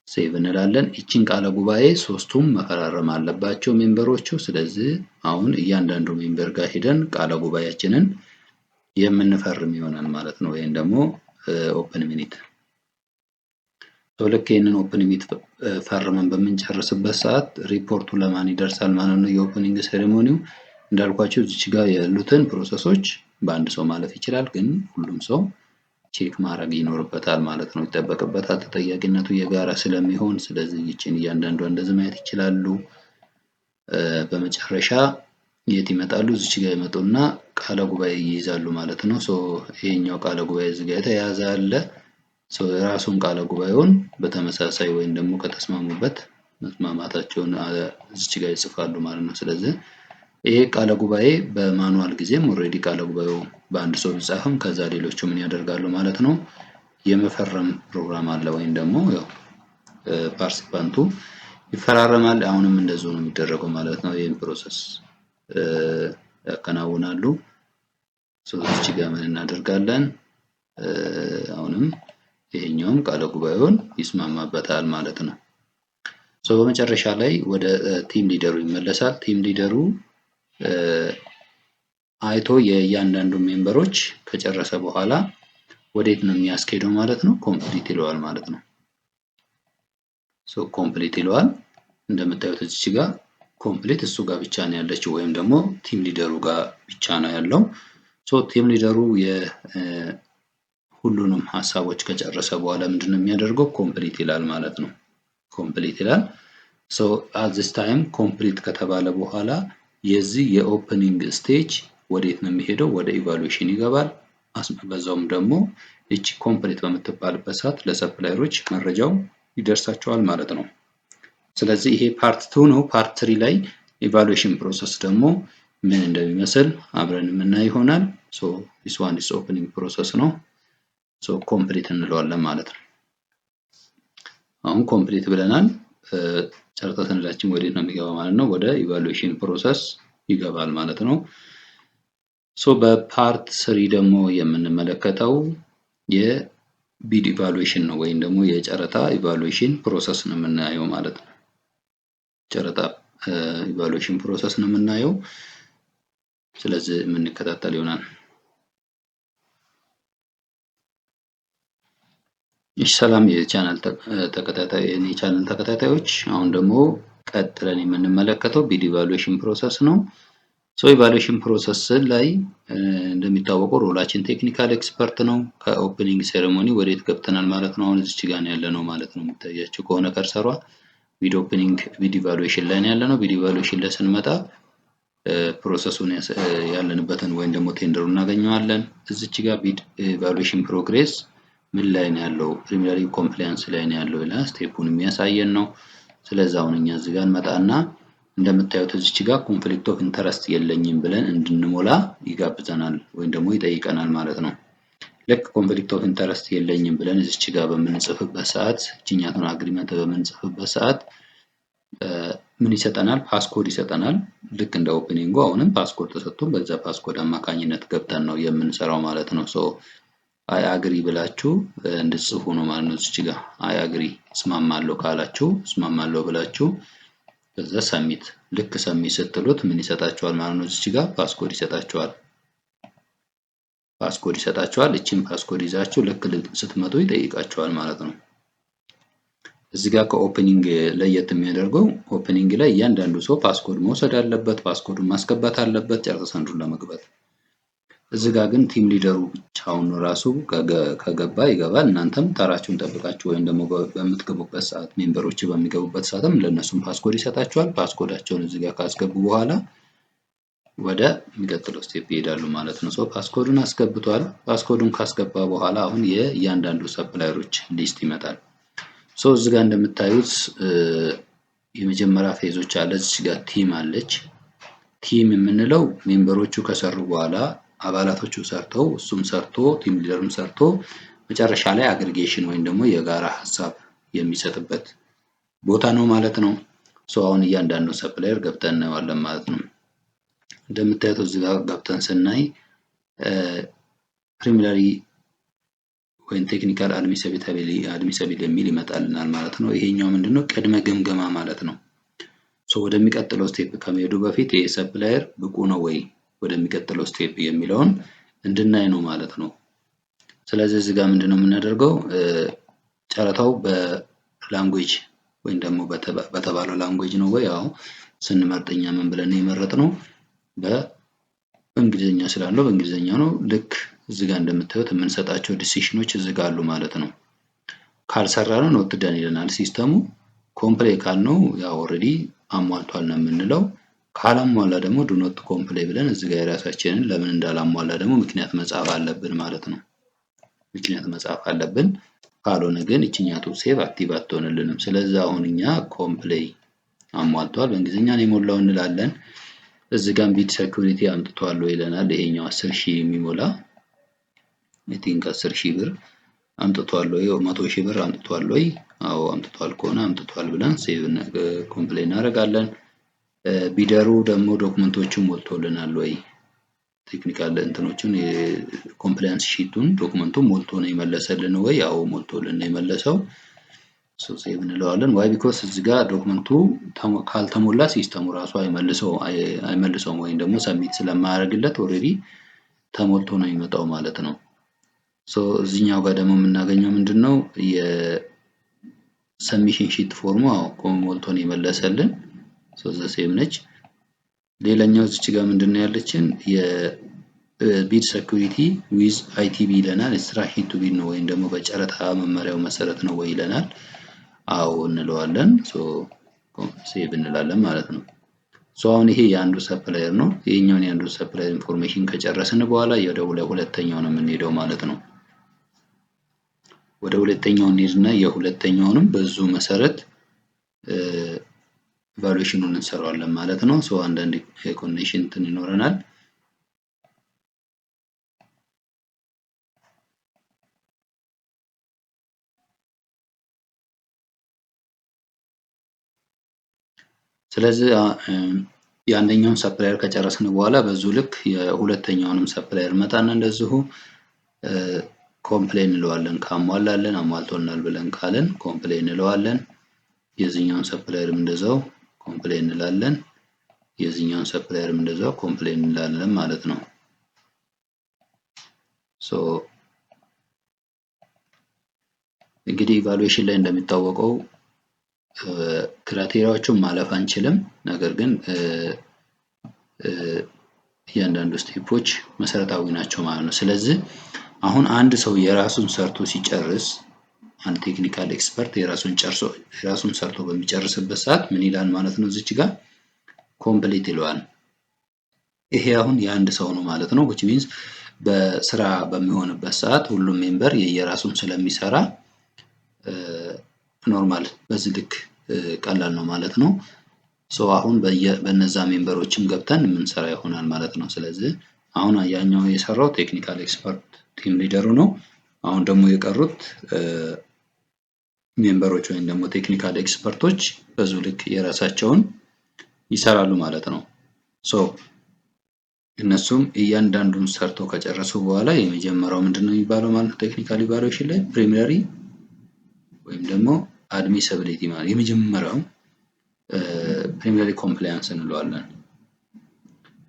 ሴቭ እንላለን። ይቺን ቃለ ጉባኤ ሶስቱም መፈራረም አለባቸው ሜምበሮቹ። ስለዚህ አሁን እያንዳንዱ ሜምበር ጋር ሄደን ቃለ ጉባኤያችንን የምንፈርም ይሆናል ማለት ነው። ወይም ደግሞ ኦፕን ሚኒት ልክ ይህንን ኦፕን ሚኒት ፈርመን በምንጨርስበት ሰዓት ሪፖርቱ ለማን ይደርሳል ማለት ነው? የኦፕኒንግ ሴሬሞኒው እንዳልኳቸው እዚች ጋር ያሉትን ፕሮሰሶች በአንድ ሰው ማለፍ ይችላል፣ ግን ሁሉም ሰው ቼክ ማድረግ ይኖርበታል ማለት ነው፣ ይጠበቅበታል። ተጠያቂነቱ የጋራ ስለሚሆን ስለዚህ ይችን እያንዳንዷ እንደዚህ ማየት ይችላሉ። በመጨረሻ የት ይመጣሉ? እዚች ጋር ይመጡና ቃለ ጉባኤ ይይዛሉ ማለት ነው። ይሄኛው ቃለ ጉባኤ እዚህ ጋር የተያዘ አለ። ራሱን ቃለ ጉባኤውን በተመሳሳይ ወይም ደግሞ ከተስማሙበት መስማማታቸውን እዚች ጋር ይጽፋሉ ማለት ነው። ስለዚህ ይሄ ቃለ ጉባኤ በማኑዋል ጊዜም ኦልሬዲ ቃለ ጉባኤው በአንድ ሰው ቢጻፍም ከዛ ሌሎቹ ምን ያደርጋሉ ማለት ነው? የመፈረም ፕሮግራም አለ ወይም ደግሞ ያው ፓርቲሲፓንቱ ይፈራረማል። አሁንም እንደዚሁ ነው የሚደረገው ማለት ነው። ይሄን ፕሮሰስ ያከናውናሉ። እዚች ጋር ምን እናደርጋለን? አሁንም ይሄኛውም ቃለ ጉባኤውን ይስማማበታል ማለት ነው። በመጨረሻ ላይ ወደ ቲም ሊደሩ ይመለሳል። ቲም ሊደሩ አይቶ የእያንዳንዱ ሜምበሮች ከጨረሰ በኋላ ወዴት ነው የሚያስኬደው ማለት ነው? ኮምፕሊት ይለዋል ማለት ነው። ኮምፕሊት ይለዋል። እንደምታዩት እዚች ጋር ኮምፕሊት እሱ ጋር ብቻ ነው ያለችው፣ ወይም ደግሞ ቲም ሊደሩ ጋር ብቻ ነው ያለው። ቲም ሊደሩ ሁሉንም ሀሳቦች ከጨረሰ በኋላ ምንድነው የሚያደርገው? ኮምፕሊት ይላል ማለት ነው። ኮምፕሊት ይላል። at this time ኮምፕሊት ከተባለ በኋላ የዚህ የኦፕኒንግ ስቴጅ ወዴት ነው የሚሄደው? ወደ ኢቫሉዌሽን ይገባል። በዛውም ደግሞ እቺ ኮምፕሊት በምትባልበት ሰዓት ለሰፕላየሮች መረጃው ይደርሳቸዋል ማለት ነው። ስለዚህ ይሄ ፓርት 2 ነው። ፓርት 3 ላይ ኢቫሉዌሽን ፕሮሰስ ደግሞ ምን እንደሚመስል አብረን የምናይ ይሆናል። this one is opening process ነው። ኮምፕሊት እንለዋለን ማለት ነው። አሁን ኮምፕሊት ብለናል። ጨረታ ሰነዳችን ወዴት ነው የሚገባው ማለት ነው? ወደ ኢቫሉዌሽን ፕሮሰስ ይገባል ማለት ነው። በፓርት 3 ደግሞ የምንመለከተው የቢድ ኢቫሉዌሽን ነው፣ ወይም ደግሞ የጨረታ ኢቫሉዌሽን ፕሮሰስ ነው የምናየው ማለት ነው። ጨረታ ኢቫሉዌሽን ፕሮሰስ ነው የምናየው። ስለዚህ የምንከታተል ይሆናል። ሰላም የቻናል ተከታታዮች፣ አሁን ደግሞ ቀጥለን የምንመለከተው ቢድ ኢቫሉዌሽን ፕሮሰስ ነው። ኢቫሉዌሽን ፕሮሰስ ላይ እንደሚታወቀው ሮላችን ቴክኒካል ኤክስፐርት ነው። ከኦፕኒንግ ሴሬሞኒ ወዴት ገብተናል ማለት ነው? አሁን እዚች ጋር ያለ ነው ማለት ነው። የሚታያችሁ ከሆነ ከርሰሯ ቢድ ኢቫሉዌሽን ላይ ያለ ነው። ቢድ ኢቫሉዌሽን ላይ ስንመጣ ፕሮሰሱን ያለንበትን ወይም ደግሞ ቴንደሩ እናገኘዋለን። እዚች ጋር ቢድ ኢቫሉዌሽን ፕሮግሬስ ምን ላይ ነው ያለው? ፕሪሊሚናሪ ኮምፕላያንስ ላይ ነው ያለው ይላል። ስቴፑን የሚያሳየን ነው። ስለዚህ አሁን እኛ እዚህ ጋር እንመጣና እንደምታዩት እዚች ጋር ኮንፍሊክት ኦፍ ኢንተረስት የለኝም ብለን እንድንሞላ ይጋብዘናል ወይም ደግሞ ይጠይቀናል ማለት ነው። ልክ ኮንፍሊክት ኦፍ ኢንተረስት የለኝም ብለን እዚች ጋር በምንጽፍበት ሰዓት እችኛቱን አግሪመንት በምንጽፍበት ሰዓት ምን ይሰጠናል? ፓስኮድ ይሰጠናል። ልክ እንደ ኦፕኒንጉ አሁንም ፓስኮድ ተሰጥቶ በዛ ፓስኮድ አማካኝነት ገብተን ነው የምንሰራው ማለት ነው። ሶ አይ አግሪ ብላችሁ እንድትጽፉ ነው ማለት ነው። እዚች ጋር አይ አግሪ እስማማለሁ ካላችሁ እስማማለሁ ብላችሁ ከዛ ሰሚት ልክ ሰሚት ስትሉት ምን ይሰጣችኋል ማለት ነው። እዚች ጋር ፓስኮድ ይሰጣችኋል። ፓስኮድ ይሰጣችኋል። እቺን ፓስኮድ ይዛችሁ ልክ ስትመጡ ይጠይቃችኋል ማለት ነው። እዚህ ጋር ከኦፕኒንግ ለየት የሚያደርገው ኦፕኒንግ ላይ እያንዳንዱ ሰው ፓስኮድ መውሰድ አለበት፣ ፓስኮዱን ማስገባት አለበት ጨርሰ አንዱን ለመግባት። እዚህ ጋር ግን ቲም ሊደሩ ብቻውን ራሱ ከገባ ይገባል። እናንተም ተራችሁን ጠብቃችሁ ወይም ደግሞ በምትገቡበት ሰዓት ሜምበሮች በሚገቡበት ሰዓትም ለእነሱም ፓስኮድ ይሰጣችኋል። ፓስኮዳቸውን እዚህ ጋር ካስገቡ በኋላ ወደ የሚቀጥለው ስቴፕ ይሄዳሉ ማለት ነው። ሶ ፓስኮዱን አስገብቷል። ፓስኮዱን ካስገባ በኋላ አሁን የእያንዳንዱ ሰፕላየሮች ሊስት ይመጣል። ሶ እዚህ ጋር እንደምታዩት የመጀመሪያ ፌዞች አለ። እዚህ ጋር ቲም አለች። ቲም የምንለው ሜምበሮቹ ከሰሩ በኋላ አባላቶቹ ሰርተው እሱም ሰርቶ ቲም ሊደርም ሰርቶ መጨረሻ ላይ አግሪጌሽን ወይም ደግሞ የጋራ ሀሳብ የሚሰጥበት ቦታ ነው ማለት ነው። ሶ አሁን እያንዳንዱ ሰፕላየር ገብተን እናየዋለን ማለት ነው። እንደምታዩት እዚህ ጋር ገብተን ስናይ ፕሪሚላሪ ወይም ቴክኒካል አድሚሰብል የሚል ይመጣልናል ማለት ነው። ይሄኛው ምንድነው? ቅድመ ግምገማ ማለት ነው። ሶ ወደሚቀጥለው ስቴፕ ከመሄዱ በፊት ይሄ ሰፕላየር ብቁ ነው ወይ ወደሚቀጥለው ስቴፕ የሚለውን እንድናይ ነው ማለት ነው። ስለዚህ እዚህ ጋር ምንድነው የምናደርገው? ጨረታው በላንጉዌጅ ወይም ደግሞ በተባለው ላንጉዌጅ ነው ወይ? ያው ስንመርጠኛ ምን ብለን የመረጥነው በእንግሊዝኛ ስላለው በእንግሊዝኛ ነው። ልክ እዚህ ጋር እንደምታዩት የምንሰጣቸው ዲሲሽኖች እዚህ ጋር አሉ ማለት ነው። ካልሰራነው ኖት ደን ይለናል ሲስተሙ። ኮምፕሌይ ካልነው ያው ኦልሬዲ አሟልቷል ነው የምንለው። ካላሟላ ደግሞ ዱ ኖት ኮምፕሌይ ብለን እዚህ ጋር የራሳችንን ለምን እንዳላሟላ ደግሞ ምክንያት መጻፍ አለብን ማለት ነው። ምክንያት መጻፍ አለብን። ካልሆነ ግን እቺኛቱ ሴቭ አክቲቭ አትሆንልንም። ስለዚህ አሁን እኛ ኮምፕሌይ አሟልቷል በእንግሊዝኛ ነው የሞላው እንላለን። እዚህ ጋር ቢድ ሴኩሪቲ አምጥቷል ይለናል። ይሄኛው 10,000 የሚሞላ አይ ቲንክ 10,000 ብር አምጥቷል ወይ 100,000 ብር አምጥቷል ወይ? አዎ አምጥቷል ከሆነ አምጥቷል ብለን ሴቭ ኮምፕሌይ እናደርጋለን። ቢደሩ ደግሞ ዶክመንቶቹን ሞልቶልናል ወይ? ቴክኒካል እንትኖቹን የኮምፕላያንስ ሺቱን ዶክመንቱን ሞልቶ ነው የመለሰልን ወይ? አዎ ሞልቶልን ነው የመለሰው። ሶ ሴቭ እንለዋለን። ዋይ ቢኮዝ እዚህ ጋር ዶክመንቱ ካልተሞላ ሲስተሙ ራሱ አይመልሰውም ወይም ደግሞ ሰሚት ስለማያደርግለት ኦልሬዲ ተሞልቶ ነው የሚመጣው ማለት ነው። ሶ እዚህኛው ጋር ደግሞ የምናገኘው ምንድነው? የሰሚሽን ሺት ፎርሙ ሞልቶ ነው የመለሰልን። ሶ ዘ ሴም ነች። ሌላኛው እዚች ጋር ምንድነው ያለችን የቢድ ሴኩሪቲ ዊዝ አይቲቢ ይለናል። ኤክስትራክሽን ቱ ቢድ ነው ወይም ደግሞ በጨረታ መመሪያው መሰረት ነው ወይ ይለናል። አዎ እንለዋለን። ሶ ሴቭ እንላለን ማለት ነው። ሶ አሁን ይሄ የአንዱ ሰፕላየር ነው። ይሄኛውን የአንዱ ሰፕላየር ኢንፎርሜሽን ከጨረስን በኋላ ወደ ሁለተኛው ነው የምንሄደው ማለት ነው። ወደ ሁለተኛው እንሄድና የሁለተኛውንም በዙ መሰረት ቫሉዌሽኑን እንሰራዋለን ማለት ነው። ሶ አንዳንድ የኮኔክሽን እንትን ይኖረናል። ስለዚህ የአንደኛውን ሰፕላየር ከጨረስን በኋላ በዙ ልክ የሁለተኛውንም ሰፕላየር መጣና እንደዚሁ ኮምፕሌን እንለዋለን። ካሟላለን አሟልቶናል ብለን ካለን ኮምፕሌን እንለዋለን። የዚህኛውን ሰፕላየርም እንደዛው ኮምፕሌን እንላለን። የዚህኛውን ሰፕላየርም እንደዛው ኮምፕሌን እንላለን ማለት ነው። ሶ እንግዲህ ኢቫሉዌሽን ላይ እንደሚታወቀው ክራይቴሪያዎቹን ማለፍ አንችልም። ነገር ግን እያንዳንዱ ስቴፖች መሰረታዊ ናቸው ማለት ነው። ስለዚህ አሁን አንድ ሰው የራሱን ሰርቶ ሲጨርስ አንድ ቴክኒካል ኤክስፐርት የራሱን ሰርቶ በሚጨርስበት ሰዓት ምን ይላል ማለት ነው? እዚች ጋር ኮምፕሊት ይለዋል። ይሄ አሁን የአንድ ሰው ነው ማለት ነው። which means በስራ በሚሆንበት ሰዓት ሁሉም ሜምበር የየራሱን ስለሚሰራ ኖርማል በዚህ ልክ ቀላል ነው ማለት ነው። ሶ አሁን በነዛ ሜምበሮችም ገብተን የምንሰራ ይሆናል ማለት ነው። ስለዚህ አሁን ያኛው የሰራው ቴክኒካል ኤክስፐርት ቲም ሊደሩ ነው። አሁን ደግሞ የቀሩት ሜምበሮች ወይም ደግሞ ቴክኒካል ኤክስፐርቶች በዙ ልክ የራሳቸውን ይሰራሉ ማለት ነው። እነሱም እያንዳንዱን ሰርቶ ከጨረሱ በኋላ የመጀመሪያው ምንድነው የሚባለው ማለት ቴክኒካል ኢቫሉዌሽን ላይ ፕሪሊሚናሪ ወይም ደግሞ አድሚሲቢሊቲ ማለት የመጀመሪያው ፕሪሊሚናሪ ኮምፕላያንስ እንለዋለን።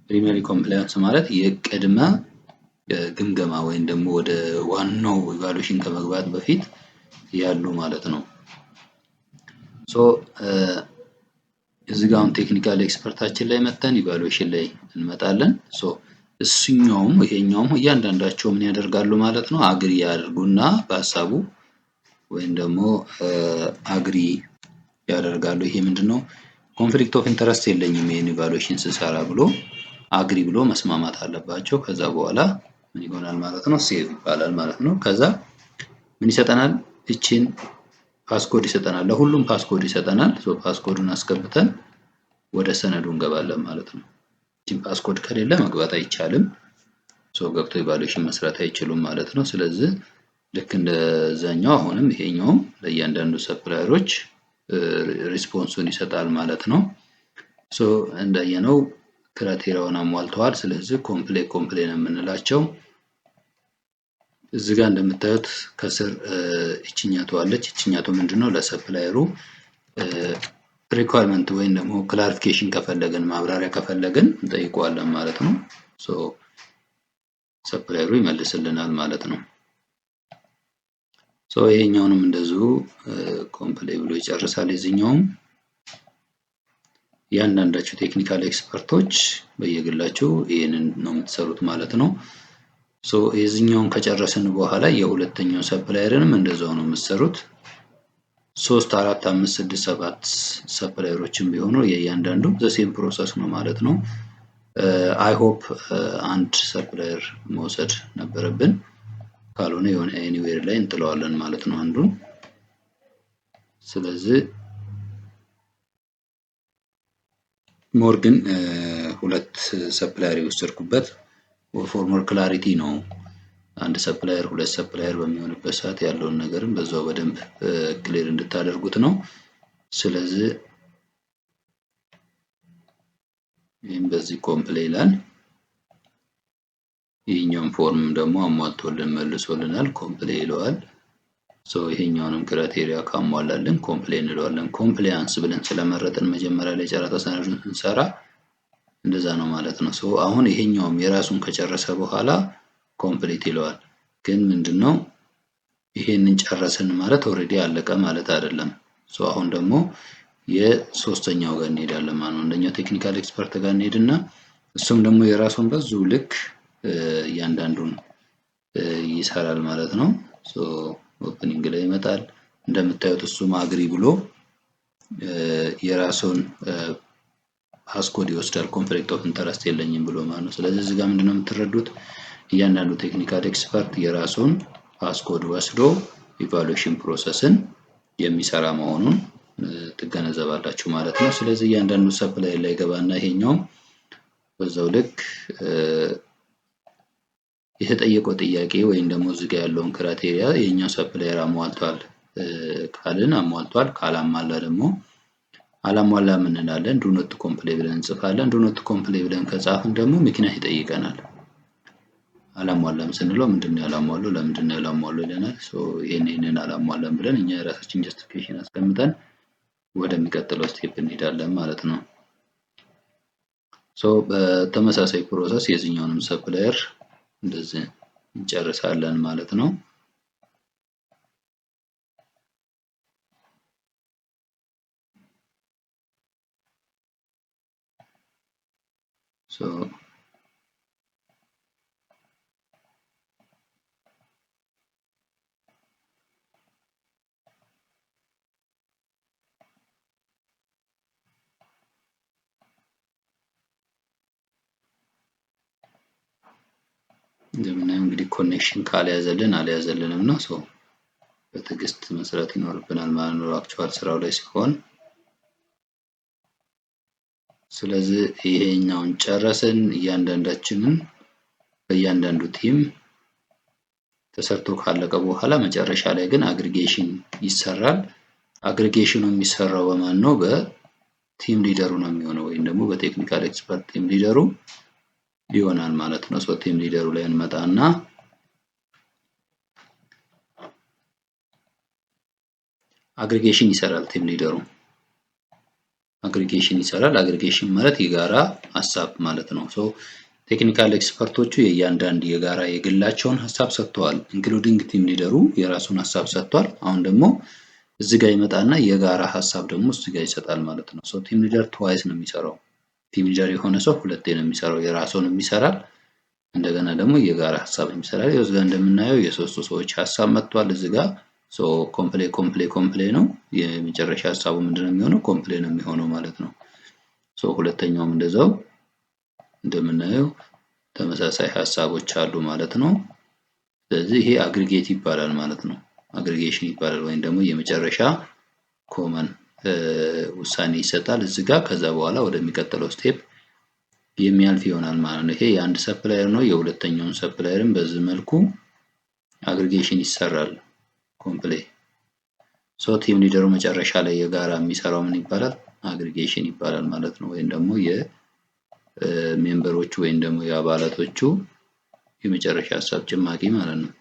ፕሪሊሚናሪ ኮምፕላያንስ ማለት የቅድመ ግምገማ ወይም ደግሞ ወደ ዋናው ኢቫሉዌሽን ከመግባት በፊት ያሉ ማለት ነው። እዚህ ጋር አሁን ቴክኒካል ኤክስፐርታችን ላይ መተን ኢቫሉዌሽን ላይ እንመጣለን። እሱኛውም ይሄኛውም እያንዳንዳቸው ምን ያደርጋሉ ማለት ነው አግሪ ያደርጉና በሀሳቡ ወይም ደግሞ አግሪ ያደርጋሉ። ይሄ ምንድነው ኮንፍሊክት ኦፍ ኢንተረስት የለኝም ይሄን ኢቫሉዌሽን ስሰራ ብሎ አግሪ ብሎ መስማማት አለባቸው። ከዛ በኋላ ምን ይሆናል ማለት ነው ሴቭ ይባላል ማለት ነው። ከዛ ምን ይሰጠናል እቺን ፓስኮድ ይሰጠናል። ለሁሉም ፓስኮድ ይሰጠናል። ፓስኮዱን አስገብተን ወደ ሰነዱ እንገባለን ማለት ነው። እቺን ፓስኮድ ከሌለ መግባት አይቻልም። ገብቶ ኢቫሉዌሽን መስራት አይችሉም ማለት ነው። ስለዚህ ልክ እንደዛኛው አሁንም ይሄኛውም ለእያንዳንዱ ሰፕላየሮች ሪስፖንሱን ይሰጣል ማለት ነው። እንዳየነው ክራይቴሪያውን አሟልተዋል። ስለዚህ ኮምፕሌን የምንላቸው እዚህ ጋር እንደምታዩት ከስር እቺኛቱ አለች። እቺኛቱ ምንድነው ለሰፕላየሩ ሪኳየርመንት ወይም ደግሞ ክላሪፊኬሽን ከፈለግን ማብራሪያ ከፈለግን እንጠይቀዋለን ማለት ነው። ሰፕላየሩ ይመልስልናል ማለት ነው። ይሄኛውንም እንደዚሁ ኮምፕሌን ብሎ ይጨርሳል። የዚህኛውም እያንዳንዳችሁ ቴክኒካል ኤክስፐርቶች በየግላችሁ ይሄንን ነው የምትሰሩት ማለት ነው። የዚህኛውን ከጨረስን በኋላ የሁለተኛው ሰፕላየርንም እንደዛው ነው የምትሰሩት። 3 4 5 6 7 ሰፕላየሮችም ቢሆኑ የእያንዳንዱ ዘሴም ፕሮሰስ ነው ማለት ነው። አይ ሆፕ አንድ ሰፕላየር መውሰድ ነበረብን። ካልሆነ የሆነ ኤኒዌር ላይ እንጥለዋለን ማለት ነው አንዱን። ስለዚህ ሞር ግን ሁለት ሰፕላየር የወሰድኩበት ፎር ሞር ክላሪቲ ነው። አንድ ሰፕላየር ሁለት ሰፕላየር በሚሆንበት ሰዓት ያለውን ነገርም በዛው በደንብ ክሊር እንድታደርጉት ነው። ስለዚህ ይሄን በዚህ ኮምፕሌን ይላል። ይሄኛውን ፎርም ደግሞ አሟልቶልን መልሶልናል ኮምፕሌን ይለዋል። ይሄኛውንም ክራይቴሪያ ካሟላልን ኮምፕሌን እንለዋለን። ኮምፕላያንስ ብለን ስለመረጥን መጀመሪያ ላይ ጨረታ ሰነዱን ስንሰራ እንደዛ ነው ማለት ነው። አሁን ይሄኛውም የራሱን ከጨረሰ በኋላ ኮምፕሊት ይለዋል። ግን ምንድነው ይሄንን ጨረስን ማለት ኦሬዲ አለቀ ማለት አይደለም። አሁን ደግሞ የሶስተኛው ጋር እንሄዳለን ማለት ነው። አንደኛው ቴክኒካል ኤክስፐርት ጋር እንሄድና እሱም ደግሞ የራሱን በዙ ልክ እያንዳንዱን ይሰራል ማለት ነው። ኦፕኒንግ ላይ ይመጣል። እንደምታዩት እሱም አግሪ ብሎ የራሱን ፓስኮድ ይወስዳል ኮንፍሊክት ኦፍ ኢንተረስት የለኝም ብሎ ማለት ነው። ስለዚህ እዚህ ጋር ምንድነው የምትረዱት እያንዳንዱ ቴክኒካል ኤክስፐርት የራሱን ፓስኮድ ወስዶ ኢቫሉዌሽን ፕሮሰስን የሚሰራ መሆኑን ትገነዘባላችሁ ማለት ነው። ስለዚህ እያንዳንዱ ሰፕላየር ላይ ገባና ይሄኛው በዛው ልክ የተጠየቀው ጥያቄ ወይም ደግሞ እዚህ ጋር ያለውን ክራይቴሪያ የኛው ሰፕላየር አሟልቷል ካልን አሟልቷል፣ ካላሟላ ደግሞ አላሟላም እንላለን። ዱ ኖት ኮምፕሌን ብለን እንጽፋለን። ዱ ኖት ኮምፕሌን ብለን ከጻፍን ደግሞ ምክንያት ይጠይቀናል። አላሟላም ስንለው ምንድነው ያላሟለው ለምንድነው ያላሟለው ይለናል። ይሄንን አላሟላም ብለን እኛ የራሳችን ጀስቲፊኬሽን አስቀምጠን ወደሚቀጥለው ስቴፕ እንሄዳለን ማለት ነው። በተመሳሳይ ፕሮሰስ የዚህኛውንም ሰፕላየር እንደዚህ እንጨርሳለን ማለት ነው። እንደምናየው እንግዲህ ኮኔክሽን ካልያዘልን አልያዘልንም ነው። በትዕግስት መስራት ይኖርብናል ማለት ነው አክቹዋል ስራው ላይ ሲሆን። ስለዚህ ይሄኛውን ጨረስን። እያንዳንዳችንን በእያንዳንዱ ቲም ተሰርቶ ካለቀ በኋላ መጨረሻ ላይ ግን አግሪጌሽን ይሰራል። አግሪጌሽኑ የሚሰራው በማን ነው? በቲም ሊደሩ ነው የሚሆነው፣ ወይም ደግሞ በቴክኒካል ኤክስፐርት ቲም ሊደሩ ይሆናል ማለት ነው። ሶ ቲም ሊደሩ ላይ እንመጣና አግሪጌሽን ይሰራል። ቲም ሊደሩ አግሪጌሽን ይሰራል። አግሪጌሽን ማለት የጋራ ሀሳብ ማለት ነው። ሶ ቴክኒካል ኤክስፐርቶቹ የእያንዳንድ የጋራ የግላቸውን ሀሳብ ሰጥተዋል። ኢንክሉዲንግ ቲም ሊደሩ የራሱን ሀሳብ ሰጥቷል። አሁን ደግሞ እዚህ ጋር ይመጣና የጋራ ሀሳብ ደግሞ እዚህ ጋር ይሰጣል ማለት ነው። ሶ ቲም ሊደር ትዋይስ ነው የሚሰራው። ቲም ሊደር የሆነ ሰው ሁለቴ ነው የሚሰራው። የራሱንም ይሰራል፣ እንደገና ደግሞ የጋራ ሀሳብ ይሰራል። እዚህ ጋር እንደምናየው የሶስቱ ሰዎች ሀሳብ መጥቷል እዚህ ጋር። ሶ ኮምፕሌ ነው። የመጨረሻ ሀሳቡ ምንድነው የሚሆነው? ኮምፕሌ ነው የሚሆነው ማለት ነው። ሶ ሁለተኛውም እንደዛው እንደምናየው ተመሳሳይ ሀሳቦች አሉ ማለት ነው። ስለዚህ ይሄ አግሪጌት ይባላል ማለት ነው። አግሪጌሽን ይባላል፣ ወይም ደግሞ የመጨረሻ ኮመን ውሳኔ ይሰጣል እዚህ ጋር። ከዛ በኋላ ወደሚቀጥለው ስቴፕ የሚያልፍ ይሆናል ማለት ነው። ይሄ የአንድ ሰፕላየር ነው። የሁለተኛውን ሰፕላየርም በዚህ መልኩ አግሪጌሽን ይሰራል። ኮምፕሌ ሶ ቲም ሊደሩ መጨረሻ ላይ የጋራ የሚሰራው ምን ይባላል? አግሪጌሽን ይባላል ማለት ነው። ወይም ደግሞ የሜምበሮቹ ወይም ደግሞ የአባላቶቹ የመጨረሻ ሀሳብ ጭማቂ ማለት ነው።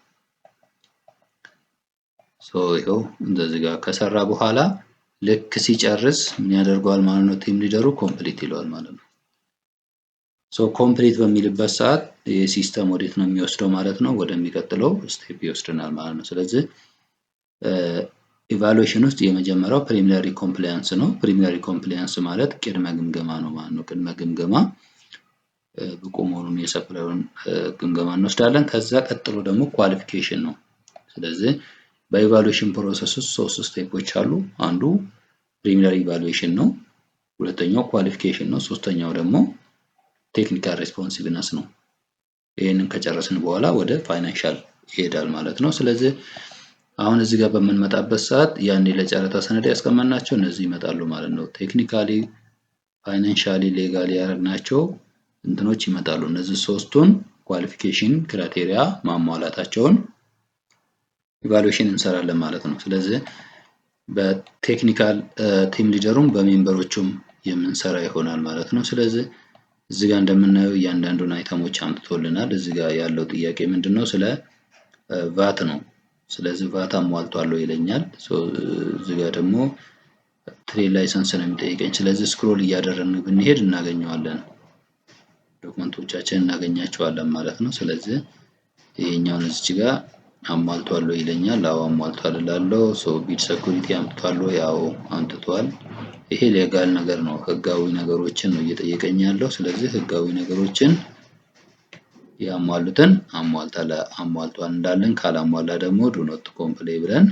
ሶ ይኸው እንደዚህ ጋር ከሰራ በኋላ ልክ ሲጨርስ ምን ያደርገዋል ማለት ነው? ቲም ሊደሩ ኮምፕሊት ይለዋል ማለት ነው። ሶ ኮምፕሊት በሚልበት ሰዓት የሲስተም ወዴት ነው የሚወስደው ማለት ነው? ወደሚቀጥለው ስቴፕ ይወስደናል ማለት ነው። ስለዚህ ኢቫሉዌሽን ውስጥ የመጀመሪያው ፕሪሊሚናሪ ኮምፕላያንስ ነው። ፕሪሊሚናሪ ኮምፕላያንስ ማለት ቅድመ ግምገማ ነው ማለት ነው። ቅድመ ግምገማ ብቁ መሆኑን የሰፕላዩን ግምገማ እንወስዳለን። ከዛ ቀጥሎ ደግሞ ኳሊፊኬሽን ነው። ስለዚህ በኢቫሉዌሽን ፕሮሰስ ውስጥ 3 ስቴፖች አሉ። አንዱ ፕሪሊሚናሪ ኢቫሉዌሽን ነው። ሁለተኛው ኳሊፊኬሽን ነው። ሶስተኛው ደግሞ ቴክኒካል ሬስፖንሲቭነስ ነው። ይሄንን ከጨረስን በኋላ ወደ ፋይናንሻል ይሄዳል ማለት ነው። ስለዚህ አሁን እዚህ ጋር በምንመጣበት ሰዓት ያኔ ለጨረታ ሰነድ ያስቀመጥናቸው እነዚህ ይመጣሉ ማለት ነው። ቴክኒካሊ፣ ፋይናንሻሊ፣ ሌጋሊ ያደረግናቸው እንትኖች ይመጣሉ። እነዚህ ሶስቱን ኳሊፊኬሽን ክራይቴሪያ ማሟላታቸውን ኢቫሉዌሽን እንሰራለን ማለት ነው። ስለዚህ በቴክኒካል ቲም ሊደሩም በሜምበሮቹም የምንሰራ ይሆናል ማለት ነው። ስለዚህ እዚህ ጋር እንደምናየው እያንዳንዱን አይተሞች አምጥቶልናል። እዚህ ጋር ያለው ጥያቄ ምንድነው? ስለ ቫት ነው። ስለዚህ ቫት አሟልቷል ይለኛል። እዚህ ጋር ደግሞ ትሬድ ላይሰንስ ነው የሚጠይቀኝ። ስለዚህ ስክሮል እያደረግን ብንሄድ እናገኘዋለን፣ ዶክመንቶቻችንን እናገኛቸዋለን ማለት ነው። ስለዚህ ይሄኛውን እዚህ ጋር አሟልቷል ይለኛል። አዎ አሟልቷል እላለሁ። ቢድ ሴኩሪቲ አምጥቷል? ያው አምጥቷል። ይሄ ሌጋል ነገር ነው፣ ህጋዊ ነገሮችን ነው እየጠየቀኝ ያለው። ስለዚህ ህጋዊ ነገሮችን ያሟሉትን አሟልቷል እንዳለን፣ ካላሟላ ደግሞ ዱ ኖት ኮምፕሌይ ብለን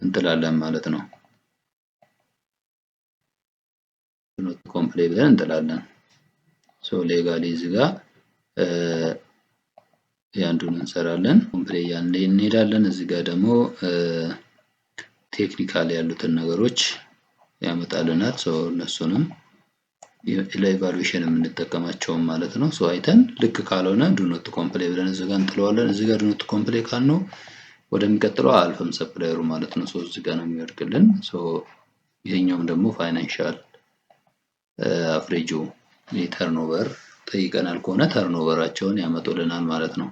እንጥላለን ማለት ነው። ዱ ኖት ኮምፕሌይ ብለን እንጥላለን። ሌጋሊ እዚህ ጋር ያንዱን እንሰራለን፣ ኮምፕሌይ ያን እንሄዳለን። እዚህ ጋር ደግሞ ቴክኒካል ያሉትን ነገሮች ያመጣልናል። እነሱንም ለኢቫሉዌሽን የምንጠቀማቸውን ማለት ነው። አይተን ልክ ካልሆነ ዱ ኖት ኮምፕሌይ ብለን እዚህ ጋር እንጥለዋለን። እዚህ ጋር ዱ ኖት ኮምፕሌይ ካልነው ወደሚቀጥለው አልፈም ሰፕላየሩ ማለት ነው። እዚህ ጋር ነው የሚወድቅልን። ይሄኛውም ደግሞ ፋይናንሻል አፍሬጁ የተርኖቨር ጠይቀናል ከሆነ ተርኖቨራቸውን ያመጡልናል ማለት ነው።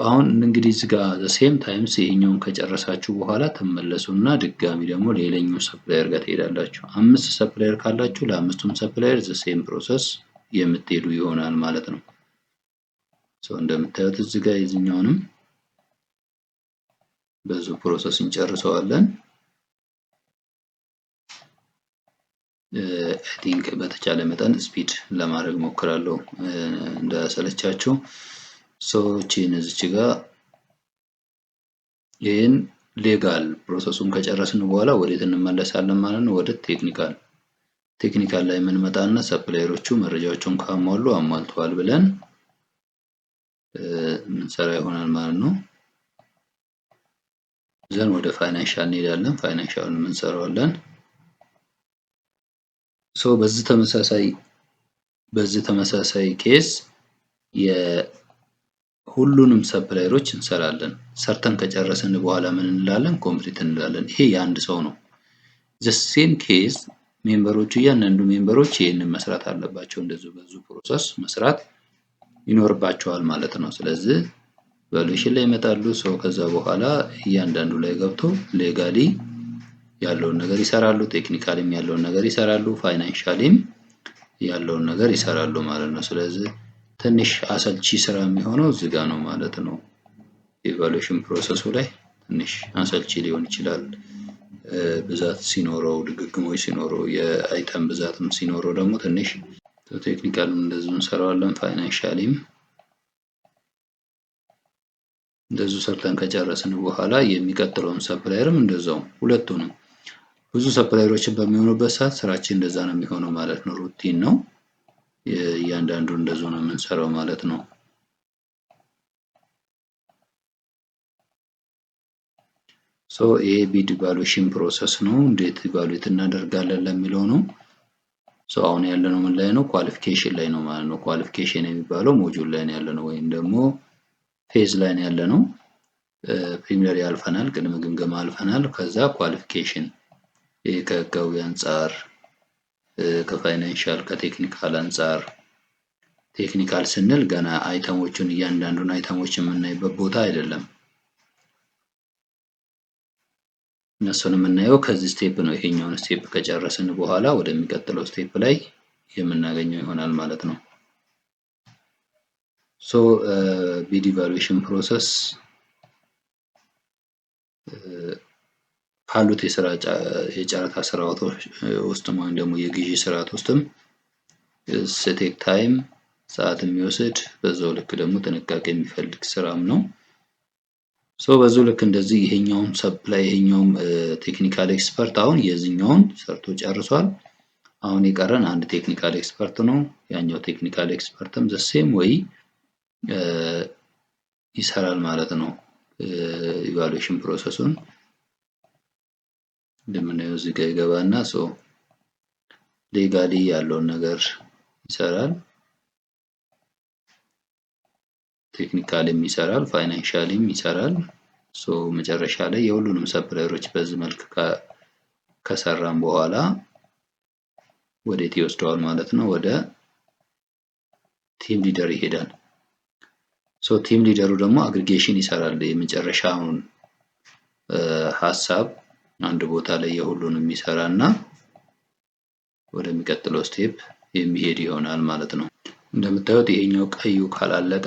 አሁን እንግዲህ እዚህ ጋር ሴም ታይምስ ይሄኛውን ከጨረሳችሁ በኋላ ተመለሱና ድጋሚ ደግሞ ሌላኛው ሰፕላየር ጋር ትሄዳላችሁ። 5 ሰፕላየር ካላችሁ ለአምስቱም ሰፕላየር ሴም ፕሮሰስ የምትሄዱ ይሆናል ማለት ነው። እንደምታዩት እዚህ ጋር የዚህኛውንም በዙ ፕሮሰስ እንጨርሰዋለን። አይ ቲንክ በተቻለ መጠን ስፒድ ለማድረግ ሞክራለሁ እንዳሰለቻችሁ። ቺን እዚች ጋር ይሄን ሌጋል ፕሮሰሱን ከጨረስን በኋላ ወዴት እንመለሳለን ማለት ነው? ወደ ቴክኒካል ላይ የምንመጣና ሰፕላየሮቹ መረጃዎቹን ካሟሉ አሟልተዋል ብለን እንሰራ ይሆናል ማለት ነው። ዘን ወደ ፋይናንሻል እንሄዳለን። ፋይናንሻሉን እንሰራዋለን። በዚህ ተመሳሳይ ኬስ ሁሉንም ሰፕላየሮች እንሰራለን። ሰርተን ከጨረስን በኋላ ምን እንላለን? ኮምፕሊት እንላለን። ይሄ የአንድ ሰው ነው። ሴም ኬዝ ሜምበሮቹ እያንዳንዱ ሜምበሮች ይህንን መስራት አለባቸው። እንደዚሁ በዙ ፕሮሰስ መስራት ይኖርባቸዋል ማለት ነው። ስለዚህ ቫሉዌሽን ላይ ይመጣሉ። ሰው ከዛ በኋላ እያንዳንዱ ላይ ገብቶ ሌጋሊ ያለውን ነገር ይሰራሉ፣ ቴክኒካሊም ያለውን ነገር ይሰራሉ፣ ፋይናንሻሊም ያለውን ነገር ይሰራሉ ማለት ነው። ስለዚህ ትንሽ አሰልቺ ስራ የሚሆነው እዚህ ጋር ነው ማለት ነው። ኢቫሉዌሽን ፕሮሰሱ ላይ ትንሽ አሰልቺ ሊሆን ይችላል። ብዛት ሲኖረው፣ ድግግሞች ሲኖረው፣ የአይተም ብዛትም ሲኖረው ደግሞ ትንሽ ቴክኒካልም እንደዚሁ እንሰራዋለን። ፋይናንሻሊም እንደዚሁ ሰርተን ከጨረስን በኋላ የሚቀጥለውን ሰፕላየርም እንደዛው ሁለቱንም ብዙ ሰፕላየሮችን በሚሆኑበት ሰዓት ስራችን እንደዛ ነው የሚሆነው ማለት ነው። ሩቲን ነው። እያንዳንዱ እንደዚሁ ነው የምንሰራው ማለት ነው። ይሄ ቢድ ኢቫሉዌሽን ፕሮሰስ ነው። እንዴት ኢቫሉዌት እናደርጋለን ለሚለው ነው። አሁን ያለነው ምን ላይ ነው? ኳሊፊኬሽን ላይ ነው ማለት ነው። ኳሊፊኬሽን የሚባለው ሞጁል ላይ ነው ያለነው ወይም ደግሞ ፌዝ ላይ ነው ያለነው። ፕሪሚየሪ አልፈናል፣ ቅድመ ግምገማ አልፈናል። ከዛ ኳሊፊኬሽን ከህጋዊ አንጻር፣ ከፋይናንሻል፣ ከቴክኒካል አንጻር። ቴክኒካል ስንል ገና አይተሞቹን እያንዳንዱን አይተሞች የምናይበት ቦታ አይደለም። እነሱን የምናየው ከዚህ ስቴፕ ነው። ይሄኛውን ስቴፕ ከጨረስን በኋላ ወደሚቀጥለው ስቴፕ ላይ የምናገኘው ይሆናል ማለት ነው። ቢድ ኢቫሉዌሽን ፕሮሰስ ካሉት የጨረታ ስርዓቶች ውስጥም ወይም ደግሞ የግዢ ስርዓት ውስጥም ቴክ ታይም፣ ሰዓት የሚወስድ በዛው ልክ ደግሞ ጥንቃቄ የሚፈልግ ስራም ነው። በዛው ልክ እንደዚህ ይሄኛውም ሰፕላይ ይሄኛውም ቴክኒካል ኤክስፐርት አሁን የዚህኛውን ሰርቶ ጨርሷል። አሁን የቀረን አንድ ቴክኒካል ኤክስፐርት ነው። ያኛው ቴክኒካል ኤክስፐርትም ዘሴም ወይ ይሰራል ማለት ነው። ኢቫሉዌሽን ፕሮሰሱን እንደምናየው እዚህ ጋር ይገባና ሌጋሊ ያለውን ነገር ይሰራል፣ ቴክኒካሊም ይሰራል፣ ፋይናንሻሊም ይሰራል። መጨረሻ ላይ የሁሉንም ሰፕላየሮች በዚህ መልክ ከሰራን በኋላ ወዴት ይወስደዋል ማለት ነው? ወደ ቲም ሊደር ይሄዳል። ቲም ሊደሩ ደግሞ አግሪጌሽን ይሰራል። የመጨረሻውን ሀሳብ አንድ ቦታ ላይ የሁሉንም ይሰራና ወደሚቀጥለው ስቴፕ የሚሄድ ይሆናል ማለት ነው። እንደምታዩት ይሄኛው ቀዩ ካላለቀ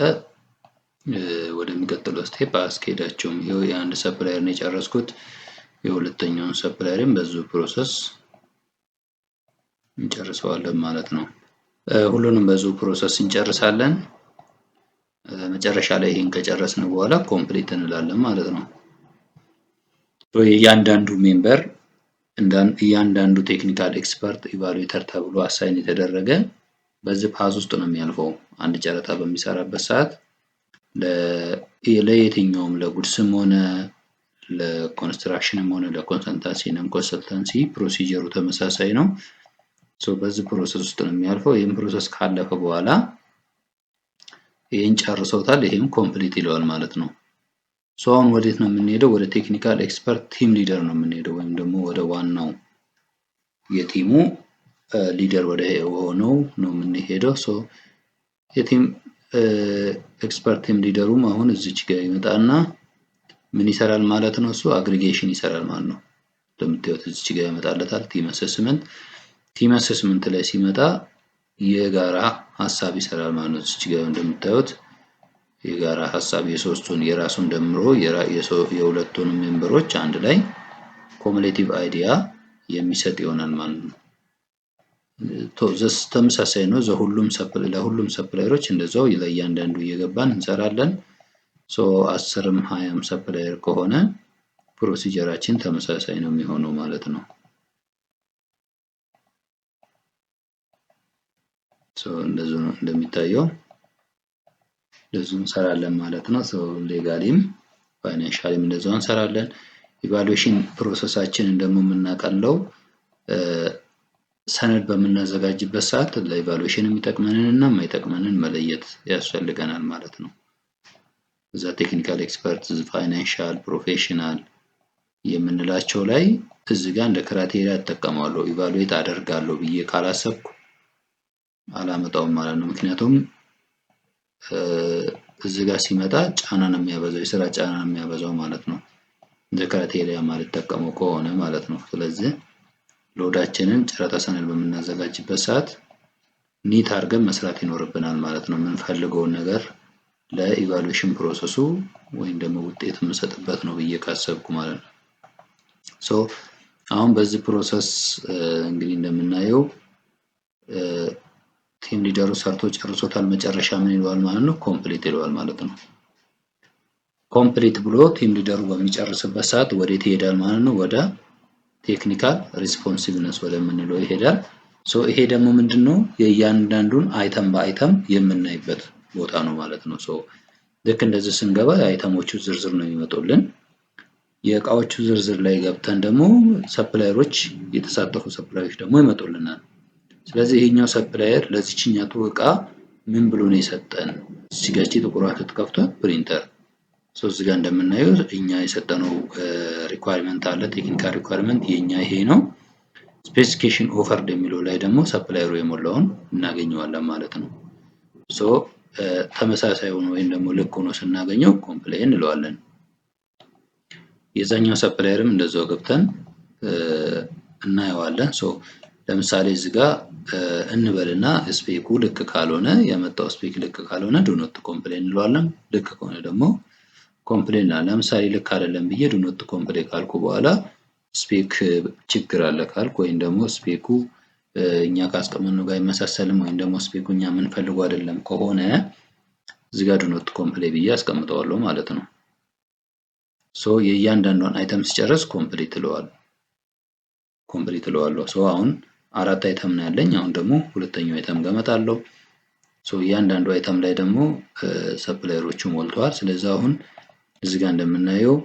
ወደሚቀጥለው ስቴፕ አያስኬዳቸውም። ይሄው የአንድ ሰፕላየር ነው የጨረስኩት። የሁለተኛውን ሰፕላየርም በዚሁ ፕሮሰስ እንጨርሰዋለን ማለት ነው። ሁሉንም በዚሁ ፕሮሰስ እንጨርሳለን። መጨረሻ ላይ ይሄን ከጨረስን በኋላ ኮምፕሊት እንላለን ማለት ነው። እያንዳንዱ ሜምበር እያንዳንዱ ቴክኒካል ኤክስፐርት ኢቫሉዌተር ተብሎ አሳይን የተደረገ በዚህ ፓዝ ውስጥ ነው የሚያልፈው። አንድ ጨረታ በሚሰራበት ሰዓት ለየትኛውም ለጉድስም ሆነ ለኮንስትራክሽንም ሆነ ለኮንሰልታንሲ እና ኮንሰልታንሲ ፕሮሲጀሩ ተመሳሳይ ነው። በዚህ ፕሮሰስ ውስጥ ነው የሚያልፈው። ይህም ፕሮሰስ ካለፈ በኋላ ይህን ጨርሰውታል፣ ይሄም ኮምፕሊት ይለዋል ማለት ነው። አሁን ወዴት ነው የምንሄደው? ወደ ቴክኒካል ኤክስፐርት ቲም ሊደር ነው የምንሄደው፣ ወይም ደግሞ ወደ ዋናው የቲሙ ሊደር ወደ ሆነው ነው የምንሄደው። የቲም ኤክስፐርት ቲም ሊደሩም አሁን እዚች ጋር ይመጣና ምን ይሰራል ማለት ነው? እሱ አግሪጌሽን ይሰራል ማለት ነው። እንደምታዩት እዚች ጋር ይመጣለታል ቲም አሰስመንት ላይ ሲመጣ የጋራ ሀሳብ ይሰራል ማለት ነው። እዚች ጋር እንደምታዩት የጋራ ሀሳብ የሶስቱን የራሱን ደምሮ የሁለቱንም ሜምበሮች አንድ ላይ ኮሙሌቲቭ አይዲያ የሚሰጥ ይሆናል ማለት ነው። ተመሳሳይ ነው ለሁሉም ሰፕላየሮች እንደዛው ለእያንዳንዱ እየገባን እንሰራለን። 10ም 20ም ሰፕላየር ከሆነ ፕሮሲጀራችን ተመሳሳይ ነው የሚሆነው ማለት ነው። እንደዚህ ነው እንደሚታየው እንደዚህ እንሰራለን ማለት ነው። ሌጋሊም ፋይናንሻሊም እንደዛው እንሰራለን። ኢቫሉዌሽን ፕሮሰሳችንን ደግሞ የምናቀለው ሰነድ በምናዘጋጅበት ሰዓት ለኢቫሉዌሽን የሚጠቅመንን እና የማይጠቅመንን መለየት ያስፈልገናል ማለት ነው። እዛ ቴክኒካል ኤክስፐርት፣ ፋይናንሻል፣ ፕሮፌሽናል የምንላቸው ላይ እዚህ ጋር እንደ ክራይቴሪያ እጠቀማለሁ። ኢቫሉዌት አደርጋለሁ ብዬ ካላሰብኩ አላመጣውም ማለት ነው። ምክንያቱም እዚህ ጋር ሲመጣ ጫና ነው የሚያበዛው፣ የስራ ጫና ነው የሚያበዛው ማለት ነው። እንደ ክራይቴሪያ ማልጠቀመው ከሆነ ማለት ነው። ስለዚህ ሎዳችንን ጨረታ ሰነድ በምናዘጋጅበት ሰዓት ኒት አድርገን መስራት ይኖርብናል ማለት ነው። የምንፈልገውን ነገር ለኢቫሉዌሽን ፕሮሰሱ ወይም ደግሞ ውጤት የምሰጥበት ነው ብዬ ካሰብኩ ማለት ነው። አሁን በዚህ ፕሮሰስ እንግዲህ እንደምናየው ቲም ሊደሩ ሰርቶ ጨርሶታል። መጨረሻ ምን ይለዋል ማለት ነው? ኮምፕሊት ይለዋል ማለት ነው። ኮምፕሊት ብሎ ቲም ሊደሩ በሚጨርስበት ሰዓት ወዴት ይሄዳል ማለት ነው? ወደ ቴክኒካል ሪስፖንሲቭነስ ወደምንለው ይሄዳል። ይሄ ደግሞ ምንድነው? የእያንዳንዱን አይተም በአይተም የምናይበት ቦታ ነው ማለት ነው። ልክ እንደዚህ ስንገባ የአይተሞቹ ዝርዝር ነው የሚመጡልን። የእቃዎቹ ዝርዝር ላይ ገብተን ደግሞ ሰፕላየሮች፣ የተሳተፉ ሰፕላየሮች ደግሞ ይመጡልናል። ስለዚህ ይሄኛው ሰፕላየር ለዚህኛቱ እቃ ምን ብሎ ነው የሰጠን? እዚህ ጋር ጥቁሯ ስትከፍቷ ፕሪንተር። እዚህ ጋር እንደምናየው እኛ የሰጠነው ሪኳየርመንት አለ፣ ቴክኒካል ሪኳየርመንት የኛ ይሄ ነው። ስፔሲፊኬሽን ኦፈርድ የሚለው ላይ ደግሞ ሰፕላየሩ የሞላውን እናገኘዋለን ማለት ነው። ተመሳሳይ ሆኖ ወይም ደግሞ ልክ ሆኖ ስናገኘው ኮምፕሌን እንለዋለን። የዛኛው ሰፕላየርም እንደዛው ገብተን እናየዋለን። ለምሳሌ እዚህ ጋር እንበልና ስፔኩ ልክ ካልሆነ፣ ያመጣው ስፔክ ልክ ካልሆነ ዱ ኖት ኮምፕሌን እንለዋለን። ልክ ከሆነ ደግሞ ኮምፕሌን እንላለን። ለምሳሌ ልክ አይደለም ብዬ ዱ ኖት ኮምፕሌን ካልኩ በኋላ ስፔክ ችግር አለ ካልኩ ወይም ደግሞ ስፔኩ እኛ ካስቀመጥነው ጋር አይመሳሰልም ወይም ደግሞ ስፔኩ እኛ የምንፈልገው አይደለም ከሆነ እዚህ ጋር ዱ ኖት ኮምፕሌን ብዬ አስቀምጠዋለሁ ማለት ነው። የእያንዳንዷን አይተም ሲጨርስ ኮምፕሊት እለዋለሁ። አሁን 4 አይተም ነው ያለኝ። አሁን ደግሞ ሁለተኛው አይተም ጋር እመጣለሁ። እያንዳንዱ አይተም ላይ ደግሞ ሰፕላየሮቹ ሞልተዋል። ስለዚህ አሁን እዚህ ጋር እንደምናየው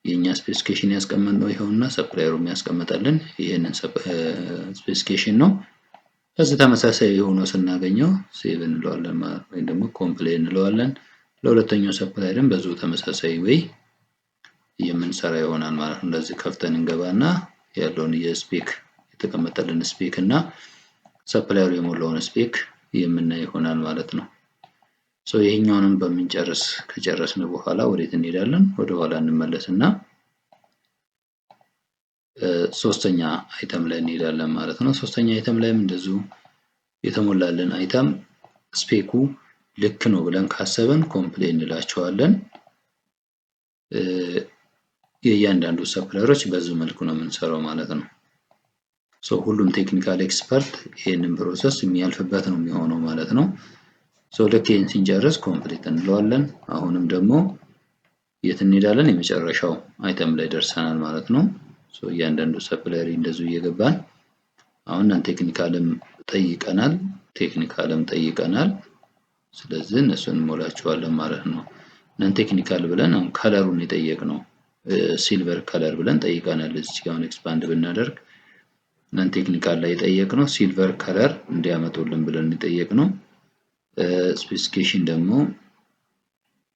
የኛ ስፔሲፊኬሽን ያስቀመጥነው ይኸውና፣ ሰፕላየሩ የሚያስቀምጠልን ይሄንን ስፔሲፊኬሽን ነው። ከዚህ ተመሳሳይ የሆነ ስናገኘው ሴቭ እንለዋለን ወይም ደግሞ ኮምፕሌን እንለዋለን። ለሁለተኛው ሰፕላየርም በዚሁ ተመሳሳይ ወይ የምንሰራ ይሆናል ማለት ነው። እንደዚህ ከፍተን እንገባና ያለውን የስፔክ የተቀመጠልን ስፔክ እና ሰፕላየሩ የሞላውን ስፔክ የምናይ ይሆናል ማለት ነው። ይሄኛውንም ከጨረስን በኋላ ወዴት እንሄዳለን? ወደ ኋላ እንመለስና ሶስተኛ አይተም ላይ እንሄዳለን ማለት ነው። ሶስተኛ አይተም ላይም እንደዚሁ የተሞላልን አይተም ስፔኩ ልክ ነው ብለን ካሰብን ኮምፕሌን እንላቸዋለን። የእያንዳንዱ ሰፕላየሮች በዚህ መልኩ ነው የምንሰራው ማለት ነው። ሁሉም ቴክኒካል ኤክስፐርት ይሄንን ፕሮሰስ የሚያልፍበት ነው የሚሆነው ማለት ነው። ልክ ይሄን ስንጨርስ ኮምፕሊት እንለዋለን። አሁንም ደግሞ የት እንሄዳለን? የመጨረሻው አይተም ላይ ደርሰናል ማለት ነው። እያንዳንዱ ሰፕላየር እንደዚሁ እየገባን አሁን ነን ቴክኒካልም ጠይቀናል። ስለዚህ እነሱን እንሞላቸዋለን ማለት ነው። ነን ቴክኒካል ብለን አሁን ከለሩን የጠየቅነው ሲልቨር ከለር ብለን ጠይቀናል። እዚህ ጋር ኤክስፓንድ ብናደርግ ነን ቴክኒካል ላይ የጠየቅነው ሲልቨር ከለር እንዲያመጡልን ብለን የጠየቅነው፣ ስፔሲፊኬሽን ደግሞ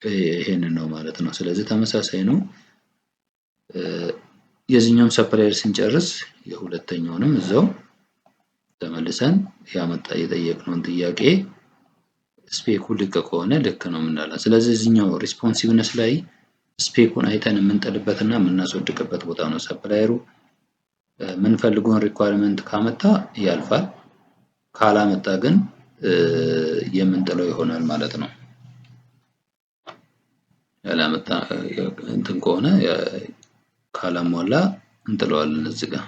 ይሄንን ነው ማለት ነው። ስለዚህ ተመሳሳይ ነው። የዚህኛውን ሰፕላየር ስንጨርስ የሁለተኛውንም እዛው ተመልሰን የጠየቅነውን ጥያቄ ስፔኩ ልክ ከሆነ ልክ ነው የምንላለን። ስለዚህ እዚህኛው ሪስፖንሲቭነስ ላይ ስፔኩን አይተን የምንጥልበትና የምናስወድቅበት ቦታ ነው። ሰፕላየሩ የምንፈልገውን ሪኳየርመንት ካመጣ ያልፋል፣ ካላመጣ ግን የምንጥለው ይሆናል ማለት ነው። ያላመጣ እንትን ከሆነ ካላሟላ እንጥለዋለን እዚህ ጋር።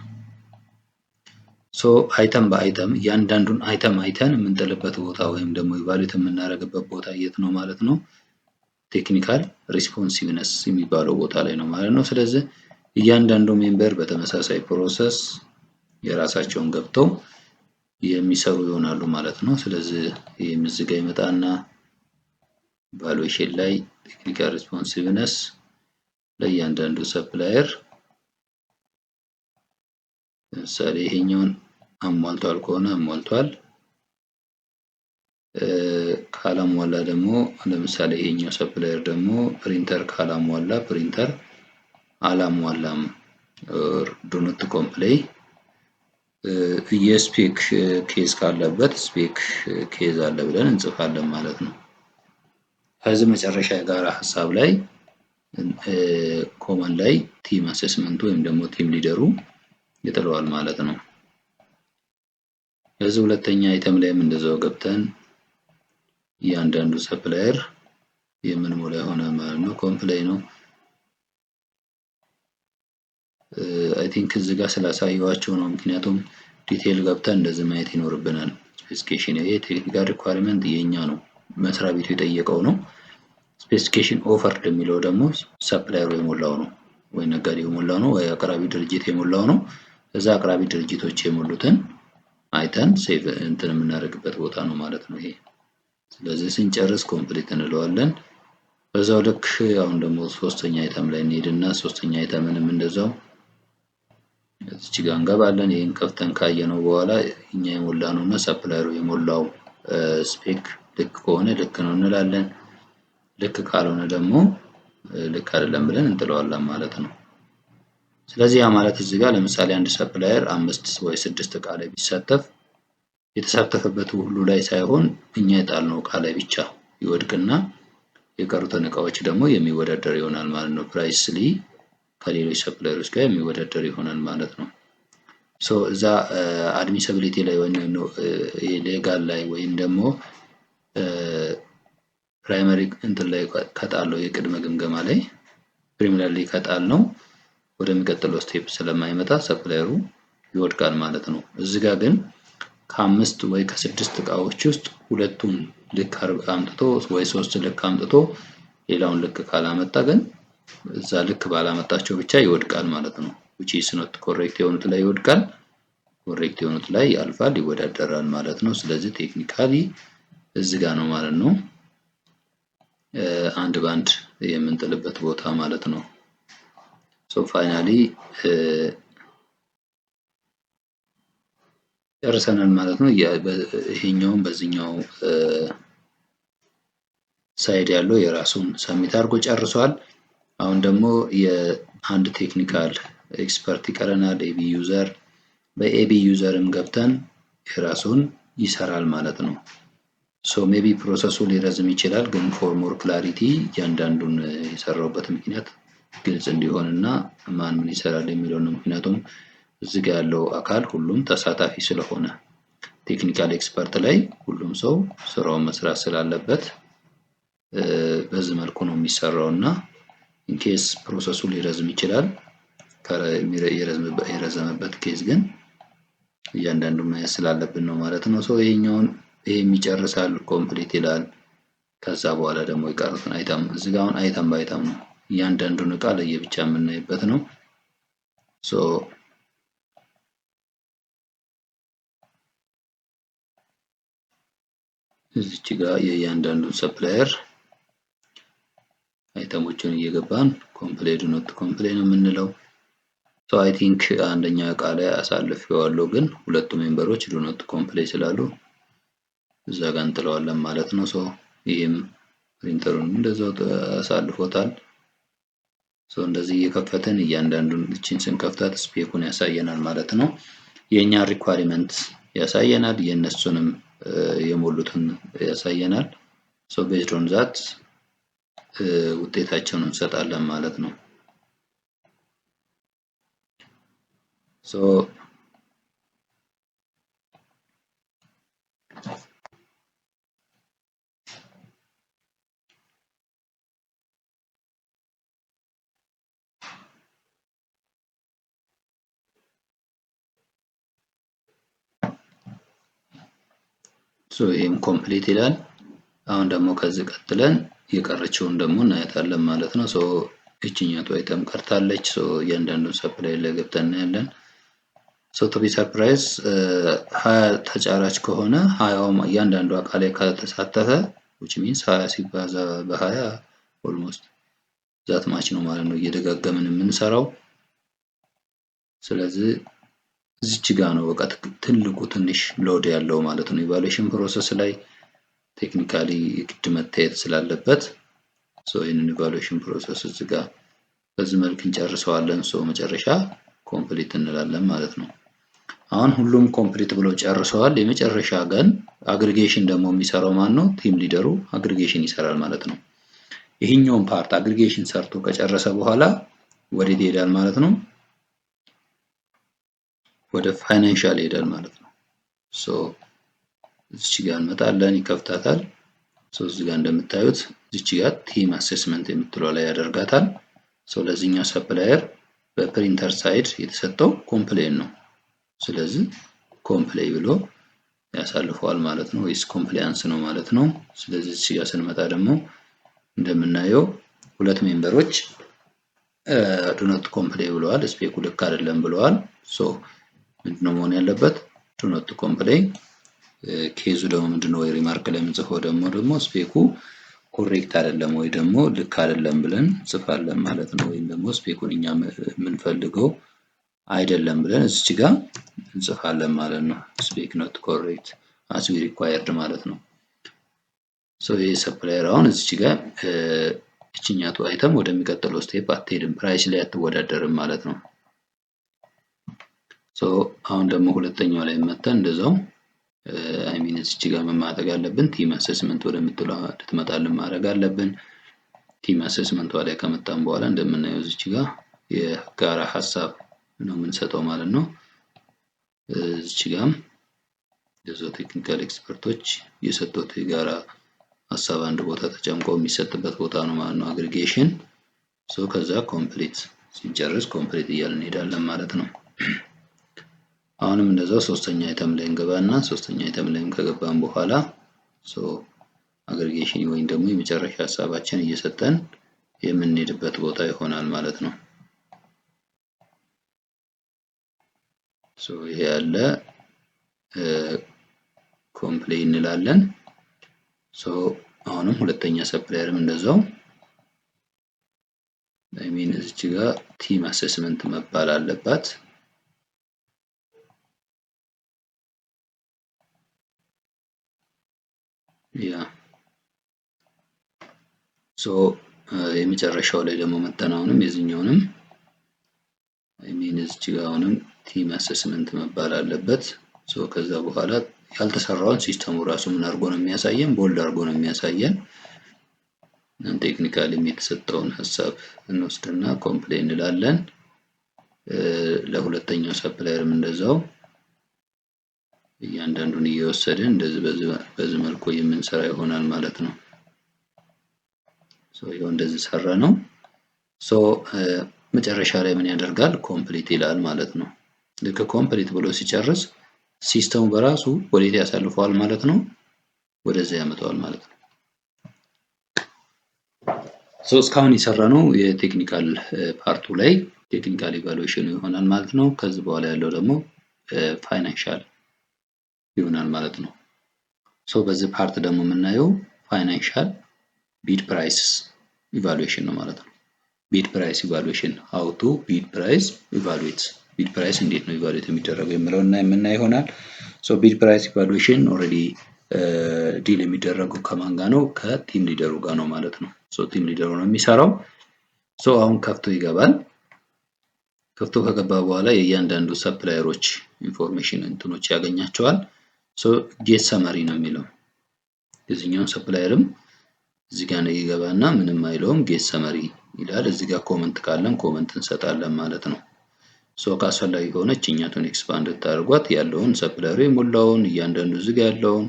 አይተም በአይተም እያንዳንዱን አይተም አይተን የምንጥልበት ቦታ ወይም ደግሞ ኢቫሉዌት የምናደርግበት ቦታ የት ነው ማለት ነው? ቴክኒካል ሪስፖንሲቭነስ የሚባለው ቦታ ላይ ነው ማለት ነው። ስለዚህ እያንዳንዱ ሜምበር በተመሳሳይ ፕሮሰስ የራሳቸውን ገብተው የሚሰሩ ይሆናሉ ማለት ነው። ስለዚህ ይህም እዚህ ጋር ይመጣና ኢቫሉዌሽን ላይ ቴክኒካል ሪስፖንሲቭነስ ለእያንዳንዱ ሰፕላየር ለምሳሌ ይሄኛውን አሟልቷል ከሆነ አሟልቷል፣ ካላሟላ ደግሞ ለምሳሌ ይሄኛው ሰፕላየር ደግሞ ፕሪንተር ካላሟላ ፕሪንተር አላሟላም ዱ ኖት ኮምፕላይ የስፔክ ኬዝ ካለበት ስፔክ ኬዝ አለ ብለን እንጽፋለን ማለት ነው። ከዚህ መጨረሻ የጋራ ሀሳብ ላይ ኮመን ላይ ቲም አሴስመንቱ ወይም ደግሞ ቲም ሊደሩ ይጥለዋል ማለት ነው። ከዚህ ሁለተኛ አይተም ላይም እንደዛው ገብተን እያንዳንዱ ሰፕላየር የምንሞላ የሆነ ማለት ነው። ኮምፕላይ ነው። አይ ቲንክ እዚህ ጋር ስላሳየዋቸው ነው። ምክንያቱም ዲቴይል ገብተን እንደዚህ ማየት ይኖርብናል። ስፔሲፊኬሽን ይሄ ቴክኒካል ሪኳየርመንት የኛ ነው፣ መስሪያ ቤቱ የጠየቀው ነው። ስፔሲፊኬሽን ኦፈርድ የሚለው ደግሞ ሰፕላየሩ የሞላው ነው፣ ወይ ነጋዴው የሞላው ነው፣ ወይ አቅራቢ ድርጅት የሞላው ነው። እዛ አቅራቢ ድርጅቶች የሞሉትን አይተን ሴቭ እንትን የምናደርግበት ቦታ ነው ማለት ነው ይሄ። ስለዚህ ስንጨርስ ኮምፕሊት እንለዋለን። በዛው ልክ አሁን ደግሞ ሶስተኛ አይተም ላይ እንሄድና ሶስተኛ አይተምንም እንደዛው እዚች ጋር እንገባለን። ይሄን ከፍተን ካየነው በኋላ እኛ የሞላነው እና ሰፕላየሩ የሞላው ስፔክ ልክ ከሆነ ልክ ነው እንላለን። ልክ ካልሆነ ደግሞ ልክ አይደለም ብለን እንጥለዋለን ማለት ነው። ስለዚህ ያ ማለት እዚህ ጋር ለምሳሌ አንድ ሰፕላየር 5 ወይ 6 እቃ ላይ ቢሳተፍ የተሳተፈበት ሁሉ ላይ ሳይሆን እኛ የጣልነው እቃ ላይ ብቻ ይወድቅና የቀሩትን እቃዎች ደግሞ የሚወዳደር ይሆናል ማለት ነው። ፕራይስሊ ከሌሎች ሰፕላየሮች ጋር የሚወዳደር ይሆናል ማለት ነው። ሶ እዛ አድሚሲቢሊቲ ላይ ወይም ሌጋል ላይ ወይም ደግሞ ፕራይመሪ እንትን ላይ ከጣለው የቅድመ ግምገማ ላይ ፕሪሚናሪ ከጣልነው ወደሚቀጥለው ስቴፕ ስለማይመጣ ሰፕላየሩ ይወድቃል ማለት ነው። እዚህ ጋር ግን ከአምስት ወይ ከስድስት እቃዎች ውስጥ ሁለቱን ልክ አምጥቶ ወይ ሶስት ልክ አምጥቶ ሌላውን ልክ ካላመጣ ግን እዛ ልክ ባላመጣቸው ብቻ ይወድቃል ማለት ነው። which is not correct የሆኑት ላይ ይወድቃል፣ ኮሬክት የሆኑት ላይ ያልፋል፣ ይወዳደራል ማለት ነው። ስለዚህ ቴክኒካሊ እዚህ ጋር ነው ማለት ነው አንድ ባንድ የምንጥልበት ቦታ ማለት ነው። ሶ ፋይናሊ ጨርሰናል ማለት ነው። ይሄኛውም በዚህኛው ሳይድ ያለው የራሱን ሰሚት አድርጎ ጨርሷል። አሁን ደግሞ የአንድ ቴክኒካል ኤክስፐርት ይቀረናል፣ ኤቢ ዩዘር። በኤቢ ዩዘርም ገብተን የራሱን ይሰራል ማለት ነው። ሶ ሜቢ ፕሮሰሱ ሊረዝም ይችላል፣ ግን ፎር ሞር ክላሪቲ እያንዳንዱን የሰራውበት ምክንያት ግልጽ እንዲሆን እና ማን ምን ይሰራል የሚለው ነው። ምክንያቱም እዚህ ጋር ያለው አካል ሁሉም ተሳታፊ ስለሆነ ቴክኒካል ኤክስፐርት ላይ ሁሉም ሰው ስራውን መስራት ስላለበት በዚህ መልኩ ነው የሚሰራው እና ኢንኬስ ፕሮሰሱ ሊረዝም ይችላል። የረዘመበት ኬዝ ግን እያንዳንዱን ማየት ስላለብን ነው ማለት ነው። ሶ ይሄኛውን ይሄም ይጨርሳል፣ ኮምፕሊት ይላል። ከዛ በኋላ ደግሞ የቀሩትን አይተም እዚህ ጋር አሁን አይተም ባይተም ነው እያንዳንዱን እቃ ለየብቻ የምናይበት ነው። ሶ እዚች ጋር የእያንዳንዱን ሰፕላየር አይተሞችን እየገባን ኮምፕሌይ ዱ ኖት ኮምፕሌይ ነው የምንለው። ሶ አይ ቲንክ አንደኛ እቃ ላይ አሳልፌዋለሁ፣ ግን ሁለቱ ሜምበሮች ዱ ኖት ኮምፕሌይ ስላሉ እዛ ጋር እንጥለዋለን ማለት ነው። ሶ ይህም ፕሪንተሩን እንደዛው አሳልፎታል። ሶ እንደዚህ እየከፈትን እያንዳንዱን እቺን ስንከፍታት ስፔኩን ያሳየናል ማለት ነው። የኛ ሪኳየርመንት ያሳየናል፣ የእነሱንም የሞሉትን ያሳየናል። ሶ ቤዝድ ኦን ዛት ውጤታቸውን እንሰጣለን ማለት ነው። ሶ ይሄም ኮምፕሊት ይላል። አሁን ደግሞ ከዚህ ቀጥለን የቀረችውን ደግሞ እናያታለን ማለት ነው። ሶ እቺኛቱ አይተም ቀርታለች። ሶ እያንዳንዱን ሰፕላይ ላይ ገብተን እናያለን። ሶ ቱ ቢ ሰርፕራይዝ 20 ተጫራች ከሆነ 20ውም እያንዳንዱ እቃ ላይ ከተሳተፈ which means 20 ሲባዛ በ20 ኦልሞስት ዛት ማች ነው ማለት ነው እየደጋገምን የምንሰራው። ስለዚህ እዚች ጋር ነው በቃ ትልቁ ትንሽ ሎድ ያለው ማለት ነው ኢቫሉዌሽን ፕሮሰስ ላይ ቴክኒካሊ ግድ መታየት ስላለበት ይህንን ኢቫሉዌሽን ፕሮሰስ እዚህ ጋር በዚህ መልክ እንጨርሰዋለን። መጨረሻ ኮምፕሊት እንላለን ማለት ነው። አሁን ሁሉም ኮምፕሊት ብለው ጨርሰዋል። የመጨረሻ ግን አግሪጌሽን ደግሞ የሚሰራው ማን ነው? ቲም ሊደሩ አግሪጌሽን ይሰራል ማለት ነው። ይሄኛውን ፓርት አግሪጌሽን ሰርቶ ከጨረሰ በኋላ ወዴት ይሄዳል ማለት ነው? ወደ ፋይናንሻል ይሄዳል ማለት ነው። እዚህ ጋር እንመጣለን፣ ይከፍታታል። እዚህ ጋር እንደምታዩት እዚህ ጋር ቲም አሴስመንት የምትለው ላይ ያደርጋታል። ለዚህኛው ሰፕላየር በፕሪንተር ሳይድ የተሰጠው ኮምፕሌን ነው። ስለዚህ ኮምፕሌይ ብሎ ያሳልፈዋል ማለት ነው፣ ወይስ ኮምፕላያንስ ነው ማለት ነው። ስለዚህ እዚህ ጋር ስንመጣ ደግሞ እንደምናየው ሁለት ሜምበሮች ዱ ኖት ኮምፕሌይ ብለዋል፣ ስፔኩ ልክ አይደለም ብለዋል። ምንድነው መሆን ያለበት? ዱ ኖት ኮምፕሌይ። ኬዙ ደግሞ ምንድነው? ወይ ሪማርክ ላይ የምንጽፈው ደግሞ ስፔኩ ኮሬክት አይደለም ወይ ደግሞ ልክ አይደለም ብለን ጽፋለን ማለት ነው። ወይም ደግሞ ስፔኩን እኛ የምንፈልገው አይደለም ብለን እዚች ጋር እንጽፋለን ማለት ነው። ስፔክ ኖት ኮሬክት አስ ዊ ሪኳየርድ ማለት ነው። ይሄ ሰፕላየር አሁን እዚች ጋር እችኛቱ አይተም ወደሚቀጥለው ስቴፕ አትሄድም፣ ፕራይስ ላይ አትወዳደርም ማለት ነው። አሁን ደግሞ ሁለተኛው ላይ መተን እንደዛው እዚች ጋር ምን ማድረግ አለብን? ቲም አሴስመንት ወደምትለው እንድትመጣልን ማድረግ አለብን። ቲም አሴስመንቷ ላይ ከመጣን በኋላ እንደምናየው እዚች ጋር የጋራ ሀሳብ ነው የምንሰጠው ማለት ነው። እዚች ጋርም የዛው ቴክኒካል ኤክስፐርቶች የሰጡት የጋራ ሀሳብ አንድ ቦታ ተጨምቆ የሚሰጥበት ቦታ ነው ማለት ነው አግሪጌሽን። ከዛ ኮምፕሊት ሲንጨርስ ኮምፕሊት እያልን እንሄዳለን ማለት ነው። አሁንም እንደዛው ሶስተኛ አይተም ላይ እንገባና ሶስተኛ አይተም ላይም ከገባን በኋላ አግሪጌሽን ወይም ደግሞ የመጨረሻ ሀሳባችን እየሰጠን የምንሄድበት ቦታ ይሆናል ማለት ነው። ይሄ ያለ ኮምፕሌይ እንላለን። አሁንም ሁለተኛ ሰፕላየርም እንደዛው እዚች ጋር ቲም አሴስመንት መባል አለባት። የመጨረሻው ላይ ደግሞ መተን አሁንም የዚህኛውንም እዚች ጋር አሁንም ቲም አሴስመንት መባል አለበት። ከዛ በኋላ ያልተሰራውን ሲስተሙ ራሱ ምን አድርጎ ነው የሚያሳየን? ቦልድ አድርጎ ነው የሚያሳየን። ቴክኒካሊ የተሰጠውን ሀሳብ እንወስድና ኮምፕሌይ እንላለን። ለሁለተኛው ሰፕላየርም እንደዛው እያንዳንዱን እየወሰድን እንደዚህ በዚህ መልኩ የምንሰራ ይሆናል ማለት ነው። ይሄው እንደዚህ ሰራ ነው። መጨረሻ ላይ ምን ያደርጋል? ኮምፕሊት ይላል ማለት ነው። ልክ ኮምፕሊት ብሎ ሲጨርስ ሲስተሙ በራሱ ወዴት ያሳልፈዋል ማለት ነው? ወደዛ ያመጣዋል ማለት ነው። እስካሁን የሰራነው የቴክኒካል ፓርቱ ላይ ቴክኒካል ኢቫሉዌሽን ይሆናል ማለት ነው። ከዚህ በኋላ ያለው ደግሞ ፋይናንሻል ይሆናል ማለት ነው። በዚህ ፓርት ደግሞ የምናየው ፋይናንሻል ቢድ ፕራይስ ኢቫሉዌሽን ነው ማለት ነው። ቢድ ፕራይስ ኢቫሉዌሽን ሃው ቱ ቢድ ፕራይስ ኢቫሉዌት፣ ቢድ ፕራይስ እንዴት ነው ኢቫሉዌት የሚደረገው የሚለውን እና የምናይ ይሆናል። ቢድ ፕራይስ ኢቫሉዌሽን ኦልሬዲ ዲል የሚደረገው ከማን ጋር ነው? ከቲም ሊደሩ ጋር ነው ማለት ነው። ቲም ሊደሩ ነው የሚሰራው። አሁን ከፍቶ ይገባል። ከፍቶ ከገባ በኋላ የእያንዳንዱ ሰፕላየሮች ኢንፎርሜሽን እንትኖች ያገኛቸዋል። ጌት ሰመሪ ነው የሚለው። የዚህኛውን ሰፕላየርም እዚህ ጋር ነው ይገባና ምንም አይለውም፣ ጌት ሰመሪ ይላል። እዚህ ጋር ኮመንት ካለን ኮመንት እንሰጣለን ማለት ነው። ካስፈላጊ ከሆነ እኛቱን ኤክስፓንድ ታደርጓት ያለውን ሰፕላየሩ የሞላውን እያንዳንዱ እዚህ ጋር ያለውን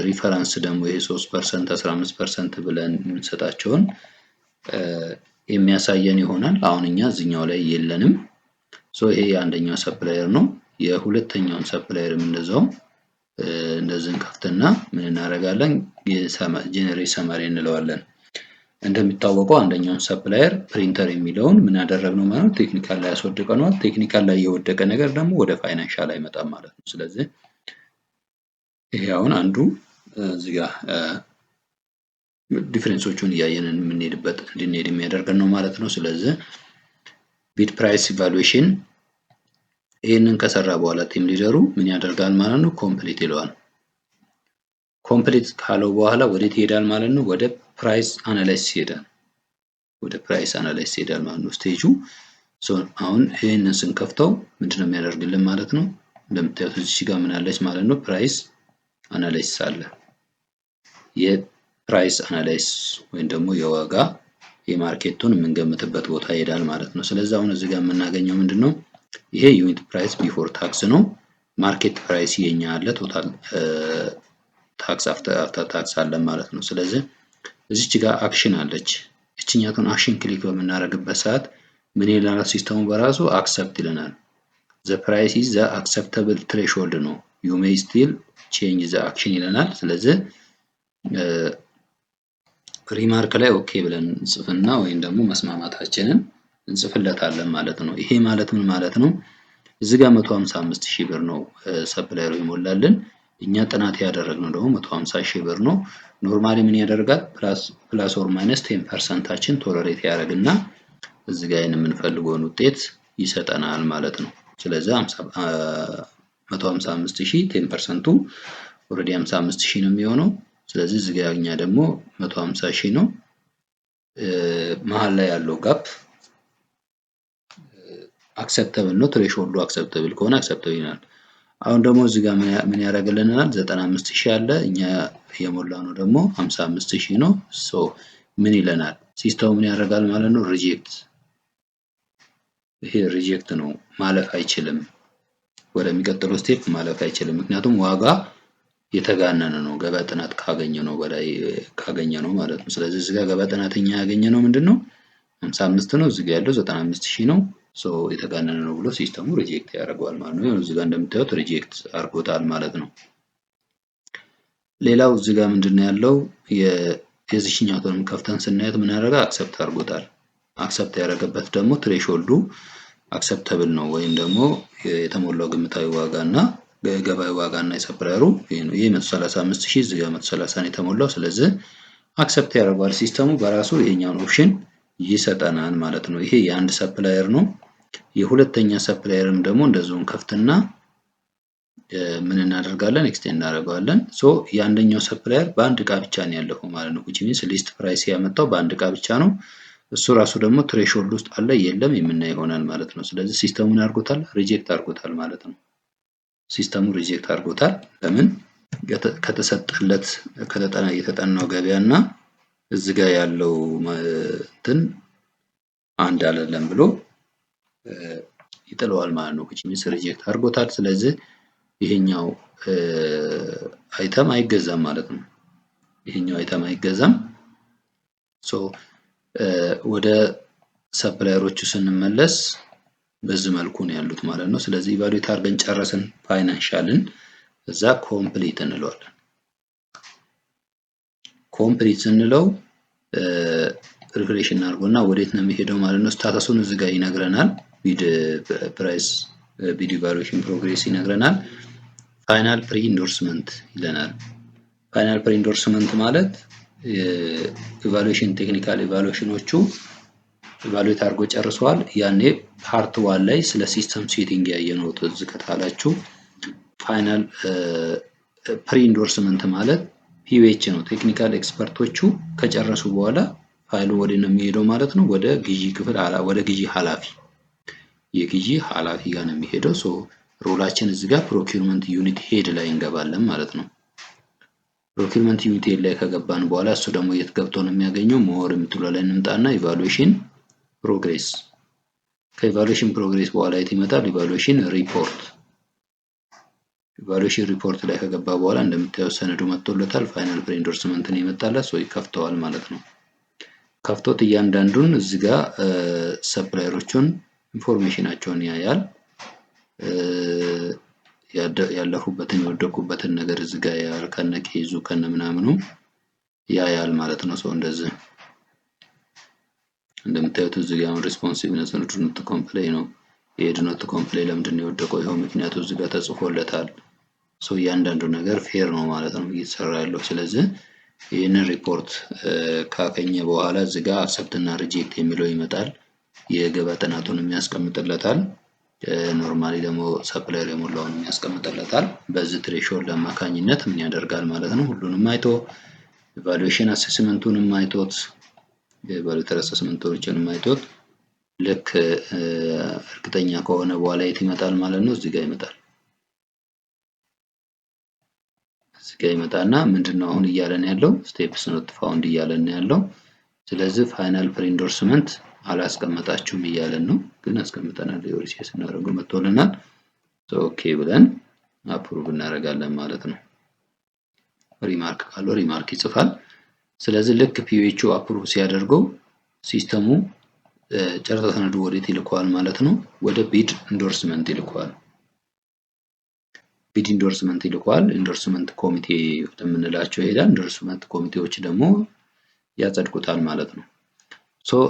ሪፈረንስ ደግሞ ይሄ 3% 15% ብለን የምንሰጣቸውን የሚያሳየን ይሆናል። አሁን እኛ እዚህኛው ላይ የለንም። ይሄ የአንደኛው ሰፕላየር ነው። የሁለተኛውን ሰፕላየርም እንደዛው እንደዚህ እንከፍትና ምን እናደርጋለን? ጄኔሬት ሰመሪ እንለዋለን። እንደሚታወቀው አንደኛውን ሰፕላየር ፕሪንተር የሚለውን ምን ያደረግነው ማለት ቴክኒካል ላይ ያስወድቀናል። ቴክኒካል ላይ የወደቀ ነገር ደግሞ ወደ ፋይናንሻል አይመጣም ማለት ነው። ስለዚህ ይሄ አሁን አንዱ እዚህ ጋር ዲፈረንሶቹን እያየን የምንሄድበት እንድንሄድ የሚያደርገን ነው ማለት ነው። ስለዚህ ቢድ ፕራይስ ኢቫሉዌሽን ይህንን ከሰራ በኋላ ቲም ሊደሩ ምን ያደርጋል ማለት ነው? ኮምፕሊት ይለዋል። ኮምፕሊት ካለው በኋላ ወዴት ይሄዳል ማለት ነው? ወደ ፕራይስ አናላይሲስ ይሄዳል። ወደ ፕራይስ አናላይሲስ ይሄዳል ማለት ነው ስቴጁ። አሁን ይህንን ስንከፍተው ምንድነው የሚያደርግልን ማለት ነው? እንደምታዩት እዚህ ጋር ምን አለች ማለት ነው? ፕራይስ አናላይሲስ አለ። የፕራይስ አናላይሲስ ወይም ደግሞ የዋጋ የማርኬቱን የምንገምትበት ቦታ ይሄዳል ማለት ነው። ስለዚህ አሁን እዚህ ጋር የምናገኘው ምንድነው? ይሄ ዩኒት ፕራይስ ቢፎር ታክስ ነው። ማርኬት ፕራይስ የኛ አለ፣ ቶታል ታክስ አፍተር ታክስ አለን ማለት ነው። ስለዚህ እዚች ጋር አክሽን አለች። እችኛቱን አክሽን ክሊክ በምናደርግበት ሰዓት ምን ይለናል? ሲስተሙ በራሱ አክሰፕት ይለናል። ዘ ፕራይስ ኢዝ ዘ አክሰፕተብል ትሬሽሆልድ ነው። ዩ ሜይ ስቲል ቼንጅ ዘ አክሽን ይለናል። ስለዚህ ሪማርክ ላይ ኦኬ ብለን እንጽፍና ወይም ደግሞ መስማማታችንን እንጽፍለታለን ማለት ነው። ይሄ ማለት ምን ማለት ነው? እዚህ ጋር 155,000 ብር ነው ሰፕላየሩ ይሞላልን። እኛ ጥናት ያደረግነው ደግሞ 150,000 ብር ነው። ኖርማሊ ምን ያደርጋል? ፕላስ ኦር ማይነስ 10%ችን ቶለሬት ያደርግና እዚህ ጋር የምንፈልገውን ውጤት ይሰጠናል ማለት ነው። ስለዚህ 155,000 10%ቱ ኦልሬዲ 55,000 ነው የሚሆነው። ስለዚህ እዚህ ጋር እኛ ደግሞ 150,000 ነው። መሀል ላይ ያለው ጋፕ አክሰፕተብል ነው። ትሬሽሆልዱ አክሰፕተብል ከሆነ አክሰፕተብል ይላል። አሁን ደግሞ እዚህ ጋር ምን ያደርግልናል? 95,000 አለ፣ እኛ የሞላነው ደግሞ 55,000 ነው። ሶ ምን ይለናል? ሲስተሙ ምን ያደርጋል ማለት ነው? ሪጀክት። ይሄ ሪጀክት ነው፣ ማለፍ አይችልም። ወደሚቀጥለው ስቴፕ ማለፍ አይችልም። ምክንያቱም ዋጋ የተጋነነ ነው፣ ገበያ ጥናት ካገኘነው በላይ ካገኘነው ማለት ነው። ስለዚህ እዚህ ጋር ገበያ ጥናት እኛ ያገኘነው ምንድነው? 55 ነው። እዚህ ጋር ያለው 95,000 ነው። ሶ የተጋነነ ነው ብሎ ሲስተሙ ሪጀክት ያደርገዋል ማለት ነው። እዚህ ጋር እንደምታዩት ሪጀክት አድርጎታል ማለት ነው። ሌላው እዚህ ጋር ምንድነው ያለው? የዚህኛቱንም ከፍተን ስናየት ምን ያደርጋ? አክሰፕት አድርጎታል። አክሰፕት ያደረገበት ደግሞ ትሬሽሆልዱ አክሰፕተብል ነው ወይም ደግሞ የተሞላው ግምታዊ ዋጋ እና ገበያ ዋጋ እና የሰፕላየሩ ይሄ ነው። ይሄ 135,000 እዚህ ጋር 130 ነው የተሞላው። ስለዚህ አክሰፕት ያደርገዋል ሲስተሙ በራሱ ይሄኛውን ኦፕሽን ይሰጠናል ማለት ነው። ይሄ የአንድ ሰፕላየር ነው። የሁለተኛ ሰፕላየርም ደግሞ እንደዚሁም ከፍትና ምን እናደርጋለን? ኤክስቴንድ እናደርገዋለን። ሶ የአንደኛው ሰፕላየር በአንድ እቃ ብቻ ነው ያለፈው ማለት ነው። which means ሊስት ፕራይስ ያመጣው በአንድ እቃ ብቻ ነው። እሱ ራሱ ደግሞ ትሬሽሆልድ ውስጥ አለ የለም የምናይ ይሆናል ማለት ነው። ስለዚህ ሲስተሙን አድርጎታል፣ ሪጀክት አድርጎታል ማለት ነው። ሲስተሙ ሪጀክት አድርጎታል። ለምን? ከተሰጠለት የተጠናው ገበያና እዚህ ጋር ያለው እንትን አንድ አይደለም ብሎ ይጥለዋል ማለት ነው። which means ሪጀክት አድርጎታል። ስለዚህ ይሄኛው አይተም አይገዛም ማለት ነው። ይሄኛው አይተም አይገዛም። ሶ ወደ ሰፕላየሮቹ ስንመለስ በዚህ መልኩ ነው ያሉት ማለት ነው። ስለዚህ ኢቫሉዌት አድርገን ጨረስን ፋይናንሻልን። እዛ ኮምፕሊት እንለዋለን። ኮምፕሊት ስንለው ሪፍሬሽ እናድርጎና ወዴት ነው የሚሄደው ማለት ነው? ስታተሱን እዚህ ጋር ይነግረናል። ቢድ ፕራይስ ቢድ ኢቫሉዌሽን ፕሮግሬስ ይነግረናል። ፋይናል ፕሪ ኢንዶርስመንት ይለናል። ፋይናል ፕሪ ኢንዶርስመንት ማለት ኢቫሉዌሽን ቴክኒካል ኢቫሉዌሽኖቹ ኢቫሉዌት አድርጎ ጨርሰዋል። ያኔ ፓርት 1 ላይ ስለ ሲስተም ሴቲንግ ያየነው ትዝ ካላችሁ ፋይናል ፕሪ ኢንዶርስመንት ማለት ፒኤች ነው። ቴክኒካል ኤክስፐርቶቹ ከጨረሱ በኋላ ፋይሉ ወደ ነው የሚሄደው ማለት ነው። ወደ ግዢ ክፍል ወደ ግዢ ኃላፊ የግዢ ኃላፊ ጋር ነው የሚሄደው። ሶ ሮላችን እዚህ ጋር ፕሮኪውርመንት ዩኒት ሄድ ላይ እንገባለን ማለት ነው። ፕሮኪውርመንት ዩኒት ሄድ ላይ ከገባን በኋላ እሱ ደግሞ የት ገብቶ ነው የሚያገኘው? ሞር የምትለው ላይ እንምጣና ኢቫሉዌሽን ፕሮግሬስ። ከኢቫሉዌሽን ፕሮግሬስ በኋላ የት ይመጣል? ኢቫሉዌሽን ሪፖርት። ኢቫሉዌሽን ሪፖርት ላይ ከገባ በኋላ እንደምታዩት ሰነዱ መጥቶለታል። ፋይናል ፕሪ ኢንዶርስመንት ነው የመጣለት። ሶ ይከፍተዋል ማለት ነው። ከፍቶት እያንዳንዱን እዚህ ጋር ሰፕላየሮቹን ኢንፎርሜሽናቸውን ያያል። ያለፉበትን የወደቁበትን ነገር እዚህ ጋር ያያል። ከነ ኬዙ ከነ ምናምኑ ያያል ማለት ነው። ሰው እንደዚህ እንደምታዩት እዚህ ጋር ሪስፖንሲቭነስ ዱ ኖት ኮምፕሌን ነው። ይሄ ዱ ኖት ኮምፕሌን ለምንድን ነው የወደቀው? ይኸው ምክንያቱ እዚህ ጋር ተጽፎለታል። ሶ እያንዳንዱ ነገር ፌር ነው ማለት ነው እየተሰራ ያለው። ስለዚህ ይህንን ሪፖርት ካገኘ በኋላ እዚህ ጋር አክሰፕት እና ሪጀክት የሚለው ይመጣል። የገበያ ጥናቱን የሚያስቀምጥለታል። ኖርማሊ ደግሞ ሰፕላየር የሞላውን ያስቀምጥለታል። በዚህ ትሬሾልድ አማካኝነት ምን ያደርጋል ማለት ነው፣ ሁሉንም አይቶ ኢቫሉዌሽን አሴስመንቱንም አይቶት የቫሉተር አሴስመንቶችንም አይቶት ልክ እርግጠኛ ከሆነ በኋላ የት ይመጣል ማለት ነው፣ እዚህ ጋር ይመጣል። እዚህ ጋር ይመጣና ምንድነው አሁን እያለን ያለው ስቴፕስ ኖት ፋውንድ እያለን ያለው። ስለዚህ ፋይናል ፕሪ ኢንዶርስመንት አላስቀመጣችሁም እያለን ነው፣ ግን አስቀምጠናል። ሪሲስ እናደርገው መጥቶልናል። ኦኬ ብለን አፕሩቭ እናደርጋለን ማለት ነው። ሪማርክ ካለው ሪማርክ ይጽፋል። ስለዚህ ልክ ፒኤቹ አፕሩቭ ሲያደርገው ሲስተሙ ጨረታ ሰነዱ ወዴት ይልከዋል ማለት ነው፣ ወደ ቢድ ኢንዶርስመንት ይልከዋል። ቢድ ኢንዶርስመንት ይልከዋል። ኢንዶርስመንት ኮሚቴ የምንላቸው ይሄዳል። ኢንዶርስመንት ኮሚቴዎች ደግሞ ያጸድቁታል ማለት ነው።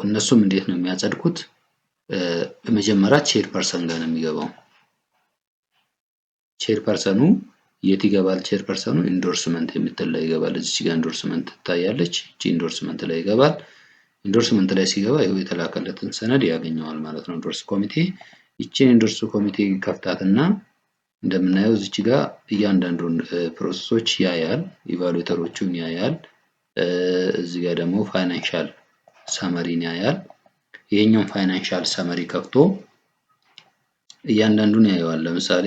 እነሱም እንዴት ነው የሚያጸድቁት? መጀመሪያ ቼር ፐርሰን ጋር ነው የሚገባው። ቼር ፐርሰኑ የት ይገባል? ቼር ፐርሰኑ ኢንዶርስመንት የምትል ላይ ይገባል። እዚህ ጋር ኢንዶርስመንት ትታያለች። እቺ ኢንዶርስመንት ላይ ይገባል። ኢንዶርስመንት ላይ ሲገባ ይሄው የተላከለትን ሰነድ ያገኘዋል ማለት ነው ኢንዶርስ ኮሚቴ። ይቺን ኢንዶርስ ኮሚቴ ከፍታትና እንደምናየው እዚች ጋር እያንዳንዱን ፕሮሰሶች ያያል፣ ኢቫሉዌተሮቹን ያያል። እዚህ ጋር ደግሞ ፋይናንሻል ሰመሪን ያያል። ይሄኛውን ፋይናንሻል ሰመሪ ከፍቶ እያንዳንዱን ያየዋል። ለምሳሌ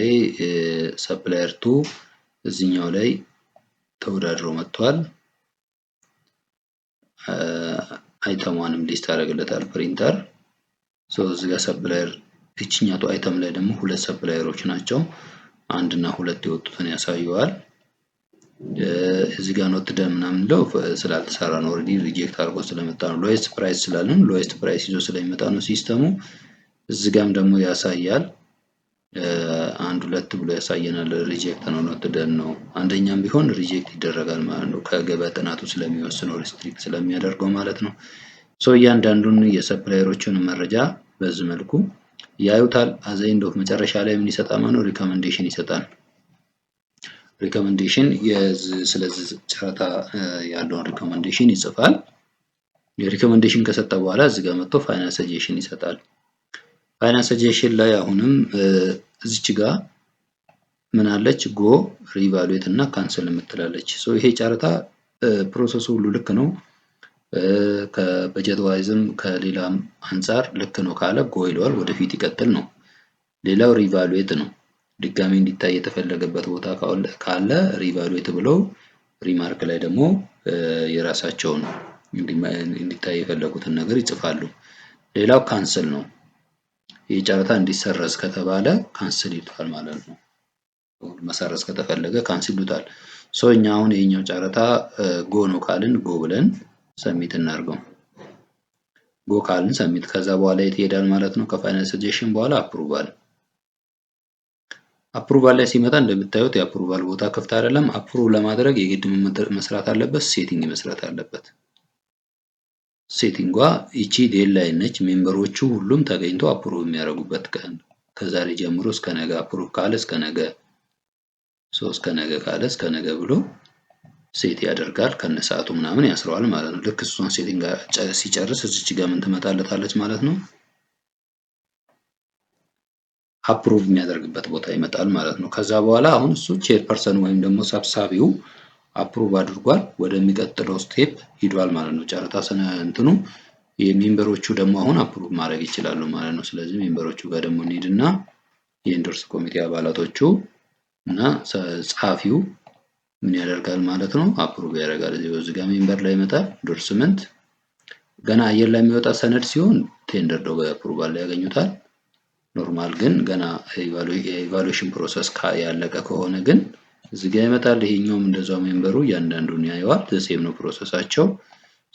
ሰፕላየር 2 እዚህኛው ላይ ተወዳድሮ መጥቷል። አይተሟንም ሊስት ያደርግለታል ፕሪንተር። እዚህ ጋር ሰፕላየር እቺኛቱ አይተም ላይ ደግሞ ሁለት ሰፕላየሮች ናቸው። አንድ እና ሁለት የወጡትን ያሳየዋል። እዚህ ጋር ኖት ደን ምናምን ለው ስላልተሰራ ነው፣ ኦልሬዲ ሪጀክት አድርጎ ስለመጣ ነው። ሎዌስት ፕራይስ ስላለን ሎዌስት ፕራይስ ይዞ ስለሚመጣ ነው ሲስተሙ። እዚህ ጋርም ደግሞ ያሳያል አንድ ሁለት ብሎ ያሳየናል። ሪጀክት ነው፣ ኖት ደን ነው። አንደኛም ቢሆን ሪጀክት ይደረጋል ማለት ነው፣ ከገበያ ጥናቱ ስለሚወስነው ሪስትሪክት ስለሚያደርገው ማለት ነው። እያንዳንዱን የሰፕላየሮችን መረጃ በዚህ መልኩ ያዩታል። አዘይንዶ መጨረሻ ላይ ምን ይሰጣል ማለት ነው፣ ሪኮመንዴሽን ይሰጣል። ሪኮመንዴሽን ስለዚህ ጨረታ ያለውን ሪኮመንዴሽን ይጽፋል። የሪኮመንዴሽን ከሰጠ በኋላ እዚህ ጋር መጥቶ ፋይናል ሰጀሽን ይሰጣል። ፋይናል ሰጀሽን ላይ አሁንም እዚች ጋር ምን አለች፣ ጎ ሪቫሉዌት እና ካንሰል የምትላለች። ይሄ ጨረታ ፕሮሰሱ ሁሉ ልክ ነው፣ ከበጀት ዋይዝም ከሌላም አንፃር ልክ ነው ካለ ጎ ይለዋል፣ ወደፊት ይቀጥል ነው። ሌላው ሪቫሉዌት ነው። ድጋሚ እንዲታይ የተፈለገበት ቦታ ካለ ሪቫሉዌት ብለው ሪማርክ ላይ ደግሞ የራሳቸውን እንዲታይ የፈለጉትን ነገር ይጽፋሉ። ሌላው ካንስል ነው። ይህ ጨረታ እንዲሰረዝ ከተባለ ካንስል ይሉታል ማለት ነው። መሰረዝ ከተፈለገ ካንስል ይሉታል። እኛ አሁን ይሄኛው ጨረታ ጎ ነው ካልን ጎ ብለን ሰሚት እናድርገው። ጎ ካልን ሰሚት፣ ከዛ በኋላ የት ይሄዳል ማለት ነው? ከፋይናል ሰጀሽን በኋላ አፕሩቫል። አፕሩቫል ላይ ሲመጣ እንደምታዩት የአፕሩቫል ቦታ ክፍት አይደለም። አፕሩቭ ለማድረግ የግድ መስራት አለበት፣ ሴቲንግ መስራት አለበት። ሴቲንጓ ይቺ ዴድላይን ነች። ሜምበሮቹ ሁሉም ተገኝተው አፕሩቭ የሚያደርጉበት ቀን ከዛሬ ጀምሮ እስከ ነገ፣ አፕሩቭ ካለ እስከ ነገ፣ እስከ ነገ ካለ እስከ ነገ ብሎ ሴት ያደርጋል። ከነሰዓቱ ምናምን ያስረዋል ማለት ነው። ልክ እሷን ሴቲንግ ሲጨርስ እዚች ጋር ምን ትመጣለታለች ማለት ነው፣ አፕሩቭ የሚያደርግበት ቦታ ይመጣል ማለት ነው። ከዛ በኋላ አሁን እሱ ቼር ፐርሰን ወይም ደግሞ ሰብሳቢው አፕሩቭ አድርጓል፣ ወደሚቀጥለው ስቴፕ ሂዷል ማለት ነው። ጨረታ እንትኑ የሜምበሮቹ ደግሞ አሁን አፕሩቭ ማድረግ ይችላሉ ማለት ነው። ስለዚህ ሜምበሮቹ ጋር ደግሞ እንሂድና የኢንዶርስ ኮሚቴ አባላቶቹ እና ጸሐፊው ምን ያደርጋል ማለት ነው፣ አፕሩቭ ያደርጋል። እዚህ ጋር ሜምበር ላይ ይመጣል። ኢንዶርስመንት ገና አየር ላይ የሚወጣ ሰነድ ሲሆን ቴንደር ነው በአፕሩቫል ላይ ያገኙታል። ኖርማል ግን ገና የኢቫሉዌሽን ፕሮሰስ ያለቀ ከሆነ ግን እዚህ ጋር ይመጣል። ይሄኛውም እንደዛው ሜምበሩ እያንዳንዱን ያየዋል። ሴም ነው ፕሮሰሳቸው።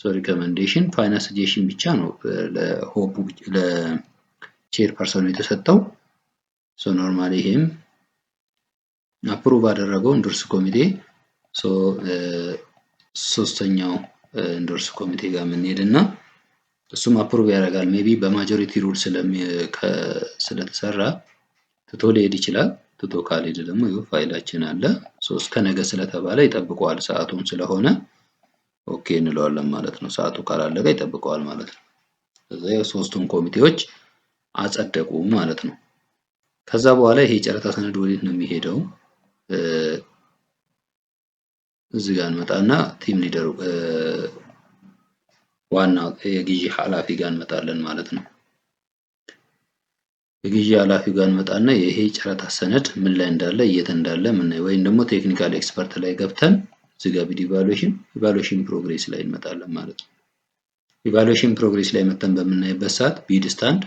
ሪኮመንዴሽን ፋይናል ሰጀሽን ብቻ ነው ለሆፕ ለቼር ፐርሰኑ የተሰጠው። ኖርማሊ ይሄም አፕሩቭ አደረገው ኢንዶርስ ኮሚቴ። ሶስተኛው ኢንዶርስ ኮሚቴ ጋር የምንሄድና እሱም አፕሩቭ ያደርጋል። ሜቢ በማጆሪቲ ሩል ስለተሰራ ትቶ ሊሄድ ይችላል። ትቶ ካልሄደ ደግሞ ይኸው ፋይላችን አለ። እስከ ነገ ስለተባለ ይጠብቀዋል። ሰዓቱን ስለሆነ ኦኬ እንለዋለን ማለት ነው። ሰዓቱ ካላለቀ ይጠብቀዋል ማለት ነው። ከዛ ሶስቱን ኮሚቴዎች አጸደቁ ማለት ነው። ከዛ በኋላ ይሄ የጨረታ ሰነድ ወዴት ነው የሚሄደው? እዚህ ጋር እንመጣና ቲም ሊደሩ ዋናው የግዢ ኃላፊ ጋር እንመጣለን ማለት ነው። የግዢ ኃላፊው ጋር እንመጣና ይሄ ጨረታ ሰነድ ምን ላይ እንዳለ የት እንዳለ ወይም ደግሞ ቴክኒካል ኤክስፐርት ላይ ገብተን እዚህ ጋር ቢድ ኢቫሉዌሽን ፕሮግሬስ ላይ እንመጣለን ማለት ነው። ኢቫሉዌሽን ፕሮግሬስ ላይ መተን በምናይበት ሰዓት ቢድ ስታንድ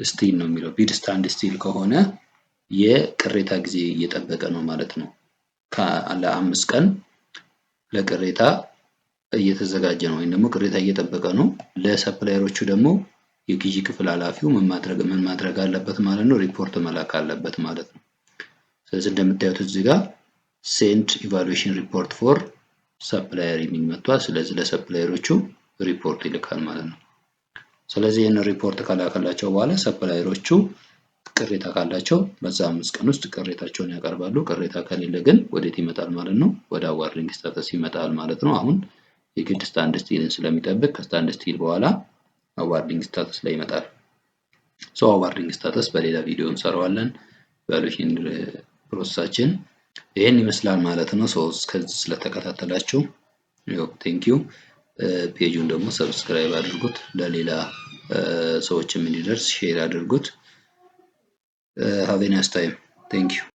ስቲል ነው የሚለው። ቢድ ስታንድ ስቲል ከሆነ የቅሬታ ጊዜ እየጠበቀ ነው ማለት ነው። ለ5 ቀን ለቅሬታ እየተዘጋጀ ነው ወይም ደግሞ ቅሬታ እየጠበቀ ነው። ለሰፕላየሮቹ ደግሞ የግዢ ክፍል ኃላፊው ምን ማድረግ አለበት ማለት ነው? ሪፖርት መላክ አለበት ማለት ነው። ስለዚህ እንደምታዩት እዚህ ጋር ሴንድ ኢቫሉዌሽን ሪፖርት ፎር ሰፕላየር የሚል መጥቷል። ስለዚህ ለሰፕላየሮቹ ሪፖርት ይልካል ማለት ነው። ስለዚህ ይህንን ሪፖርት ከላከላቸው በኋላ ሰፕላየሮቹ ቅሬታ ካላቸው በዛ 5 ቀን ውስጥ ቅሬታቸውን ያቀርባሉ። ቅሬታ ከሌለ ግን ወዴት ይመጣል ማለት ነው? ወደ አዋርዲንግ ስታተስ ይመጣል ማለት ነው። አሁን የግድ ስታንድ ስቲልን ስለሚጠብቅ ከስታንድ ስቲል በኋላ አዋርዲንግ ስታተስ ላይ ይመጣል። አዋርዲንግ ስታተስ በሌላ ቪዲዮ እንሰራዋለን። ኢቫሉዌሽን ፕሮሰሳችን ይህን ይመስላል ማለት ነው። እስከዚህ ስለተከታተላችሁ ቴንኪው። ፔጁን ደግሞ ሰብስክራይብ አድርጉት፣ ለሌላ ሰዎችም እንዲደርስ ሼር አድርጉት። ሃቭ ኤ ናይስ ታይም። ቴንኪው።